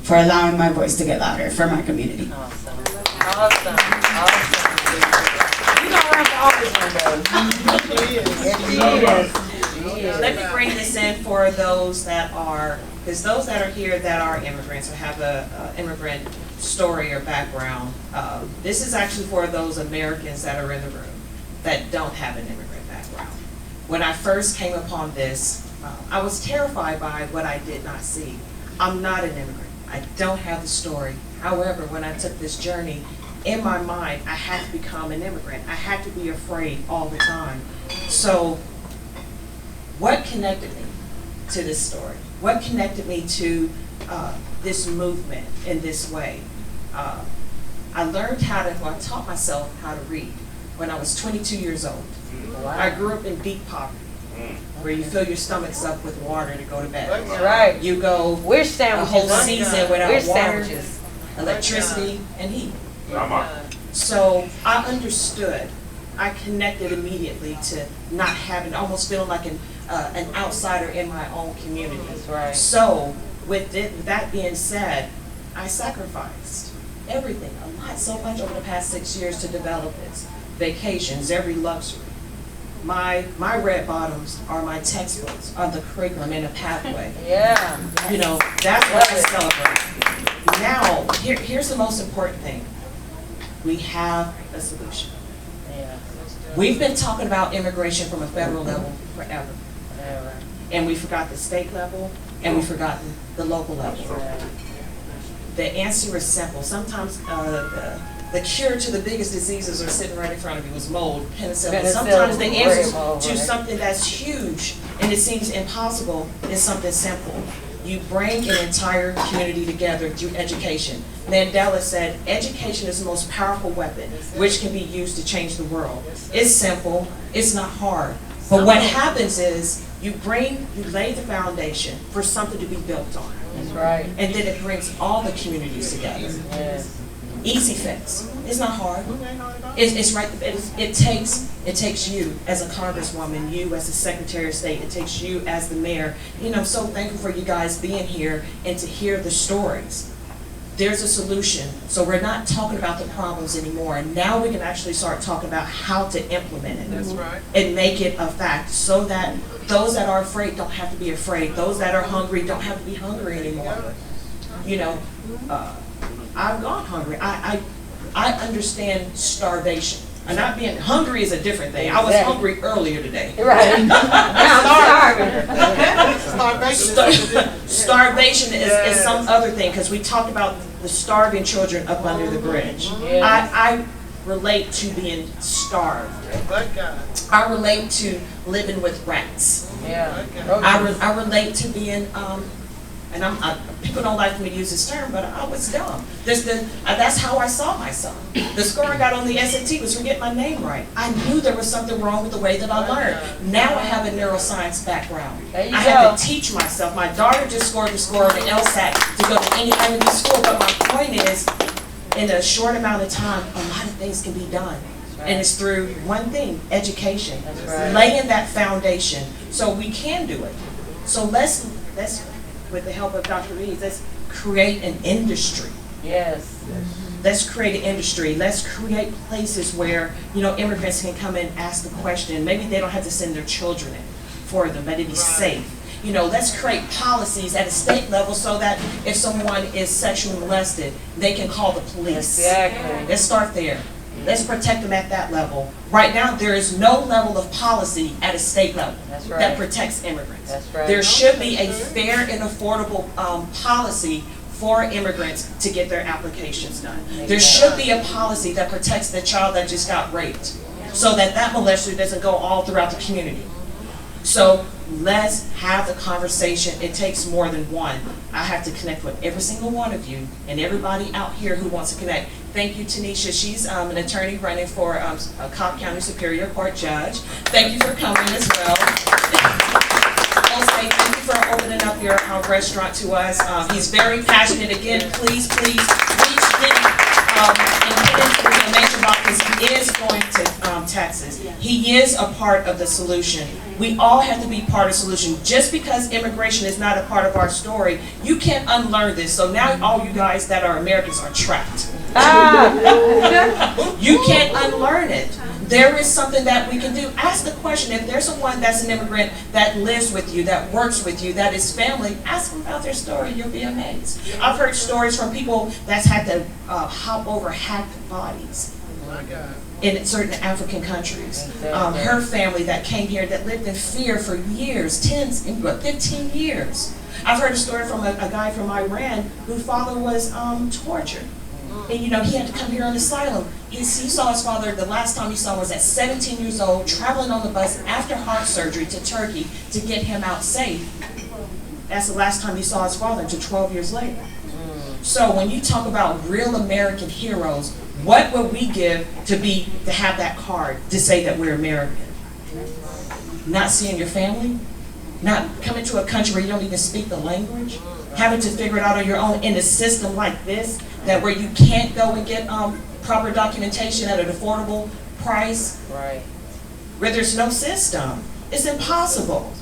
for allowing my voice to get louder for my community. Awesome. Awesome. Awesome. You know where I'm always one of those. Let me bring this in for those that are, because those that are here that are immigrants or have a immigrant story or background, this is actually for those Americans that are in the room that don't have an immigrant background. When I first came upon this, I was terrified by what I did not see. I'm not an immigrant. I don't have the story. However, when I took this journey, in my mind, I had to become an immigrant. I had to be afraid all the time. So, what connected me to this story? What connected me to this movement in this way? I learned I taught myself how to read when I was 22 years old. Wow. I grew up in deep poverty, where you fill your stomachs up with water to go to bed. That's right. You go Wish a sandwiches. whole season without Wish water, sandwiches. electricity, and heat. I'm So I understood. I connected immediately to not having, almost feeling like an outsider in my own community. That's right. So with that being said, I sacrificed everything, so much over the past 6 years to develop this. Vacations, every luxury. My red bottoms are my textbooks, are the curriculum and the pathway. Yeah. You know, that's what I celebrate. Now, here's the most important thing. We have a solution. Yeah. We've been talking about immigration from a federal level forever. Yeah. And we forgot the state level, and we forgot the local level. The answer is simple. Sometimes the cure to the biggest diseases are sitting right in front of you is mold, penicillin. Sometimes the answer to something that's huge and it seems impossible is something simple. You bring an entire community together through education. Mandela said, education is the most powerful weapon which can be used to change the world. It's simple, it's not hard. But what happens is you lay the foundation for something to be built on. That's right. And then it brings all the communities together. Yes. Easy fix. It's not hard. It's right. It takes you as a congresswoman, you as a secretary of state, it takes you as the mayor. You know, I'm so thankful for you guys being here and to hear the stories. There's a solution. So we're not talking about the problems anymore. And now we can actually start talking about how to implement it. That's right. And make it a fact so that those that are afraid don't have to be afraid. Those that are hungry don't have to be hungry anymore. You know, I've gone hungry. I understand starvation. And not being hungry is a different thing. I was hungry earlier today. Right. Starvation is some other thing, because we talked about the starving children up under the bridge. Yes. I relate to being starved. I relate to living with rats. Yeah. I relate to being, people don't like me to use this term, but I was dumb. That's how I saw myself. The score I got on the SAT was for getting my name right. I knew there was something wrong with the way that I learned. Now I have a neuroscience background. There you I go. had to teach myself. My daughter just scored the score of the LSAT to go to any Ivy school, but my point is, in a short amount of time, a lot of things can be done. And it's through one thing, education. That's right. Laying that foundation so we can do it. So let's with the help of Dr. Reeves, let's create an industry. Yes. Let's create an industry. Let's create places where, you know, immigrants can come in and ask the question. Maybe they don't have to send their children in for them, but it'd be safe. You know, let's create policies at a state level so that if someone is sexually molested, they can call the police. Exactly. Let's start there. Let's protect them at that level. Right now, there is no level of policy at a state level That's right. that protects immigrants. That's right. There should be a fair and affordable policy for immigrants to get their applications done. There should be a policy that protects the child that just got raped, so that molester doesn't go all throughout the community. So let's have the conversation. It takes more than one. I have to connect with every single one of you and everybody out here who wants to connect. Thank you, Tanisha. She's an attorney running for a Cobb County Superior Court judge. Thank you for coming as well. Jose, thank you for opening up your restaurant to us. He's very passionate. Again, please reach him and put into the information box because he is going to Texas. He is a part of the solution. We all have to be part of the solution. Just because immigration is not a part of our story, you can't unlearn this. So now all you guys that are Americans are trapped. You can't unlearn it. There is something that we can do. Ask the question, if there's someone that's an immigrant that lives with you, that works with you, that is family, ask them about their story. You'll be amazed. I've heard stories from people that's had to hop over hacked bodies in certain African countries. Her family that came here that lived in fear for years, 15 years. I've heard a story from a guy from Iran whose father was tortured. And he had to come here on asylum. He saw his father, the last time he saw him was at 17 years old, traveling on the bus after heart surgery to Turkey to get him out safe. That's the last time he saw his father until 12 years later. So when you talk about real American heroes, what would we give to have that card to say that we're American? Not seeing your family? Not coming to a country where you don't even speak the language? Having to figure it out on your own in a system like this, that where you can't go and get proper documentation at an affordable price? Right. Where there's no system. It's impossible.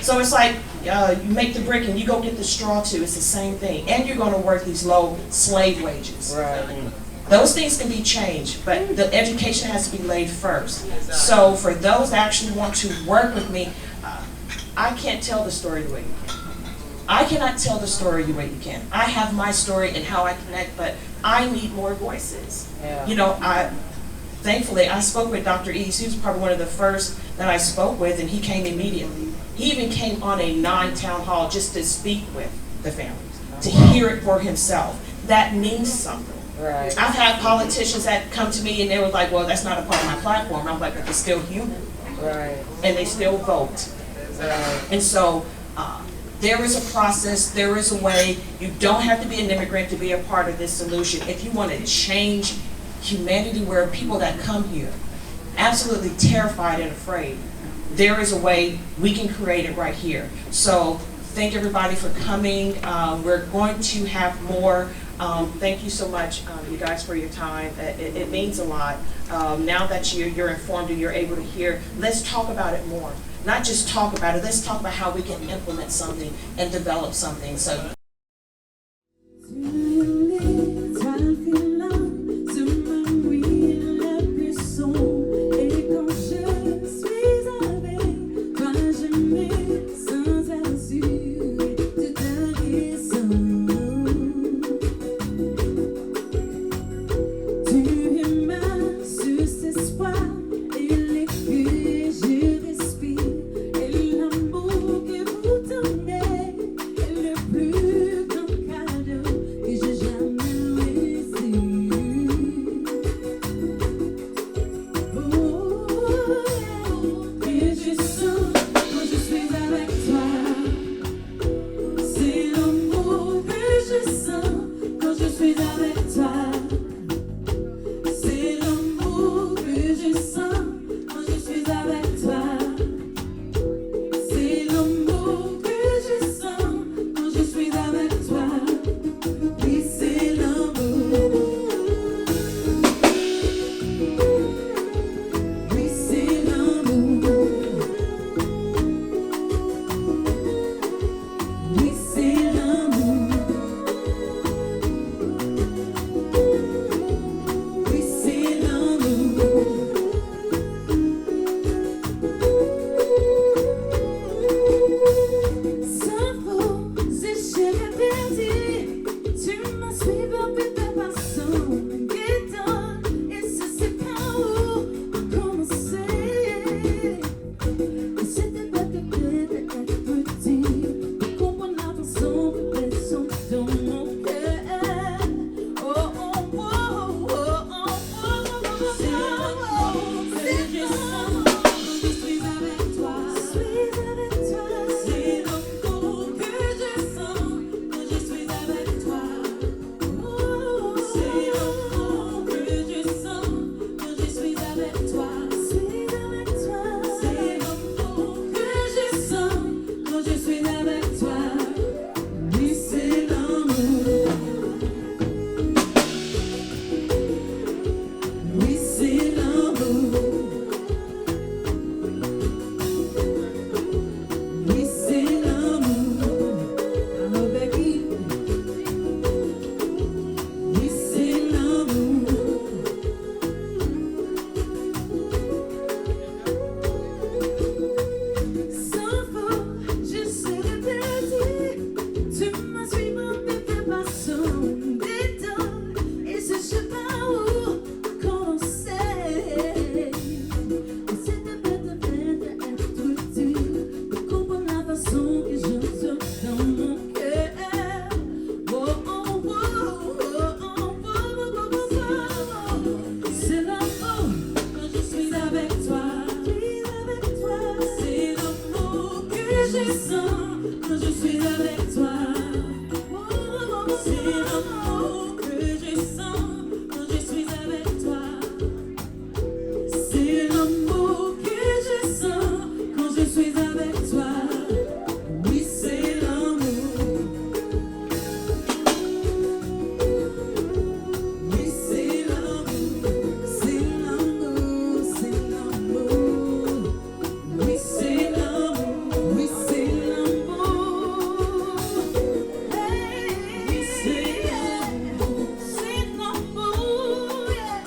So it's like you make the brick and you go get the straw too. It's the same thing. And you're going to work these low slave wages. Right. Those things can be changed, but the education has to be laid first. So for those that actually want to work with me, I can't tell the story the way you can. I cannot tell the story the way you can. I have my story and how I connect, but I need more voices. Yeah. Thankfully, I spoke with Dr. East. He was probably one of the first that I spoke with, and he came immediately. He even came on a non-town hall just to speak with the families, to hear it for himself. That means something. Right. I've had politicians that come to me and they were like, well, that's not a part of my platform. I'm like, but they're still human. Right. And they still vote. Right. And so there is a process, there is a way. You don't have to be an immigrant to be a part of this solution. If you want to change humanity, where people that come here absolutely terrified and afraid, there is a way we can create it right here. So thank everybody for coming. We're going to have more. Thank you so much, you guys, for your time. It means a lot. Now that you're informed and you're able to hear, let's talk about it more. Not just talk about it, let's talk about how we can implement something and develop something. So. Plus je sens quand je suis avec toi. C'est l'amour que je sens quand je suis avec toi. C'est l'amour que je sens quand je suis avec toi. Oui, c'est l'amour. Oui, c'est l'amour. C'est l'amour, c'est l'amour. Oui, c'est l'amour. Oui, c'est l'amour. Hey, oui, c'est l'amour. C'est l'amour, yeah.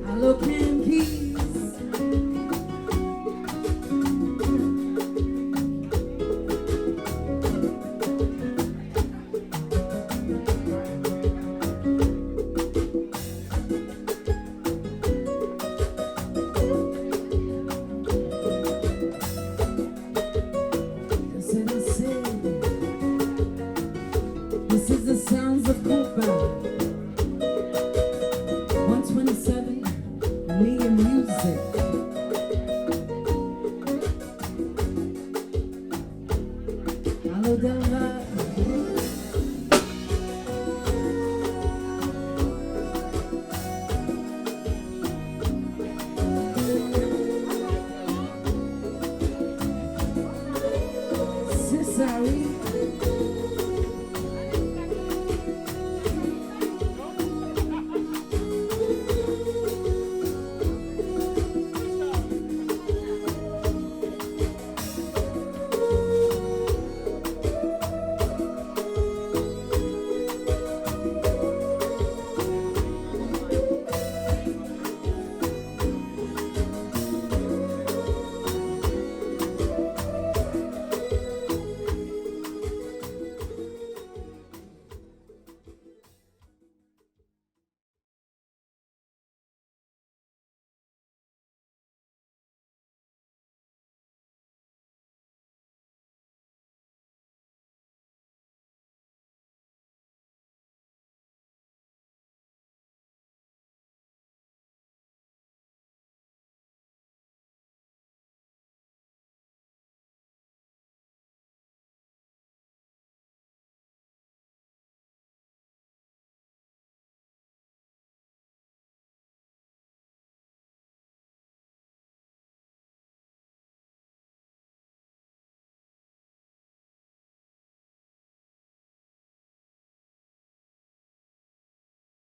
Hello, Cam Keys. This is the sounds of Copa. 127 million music. Hello, Delva. C'est ça, oui.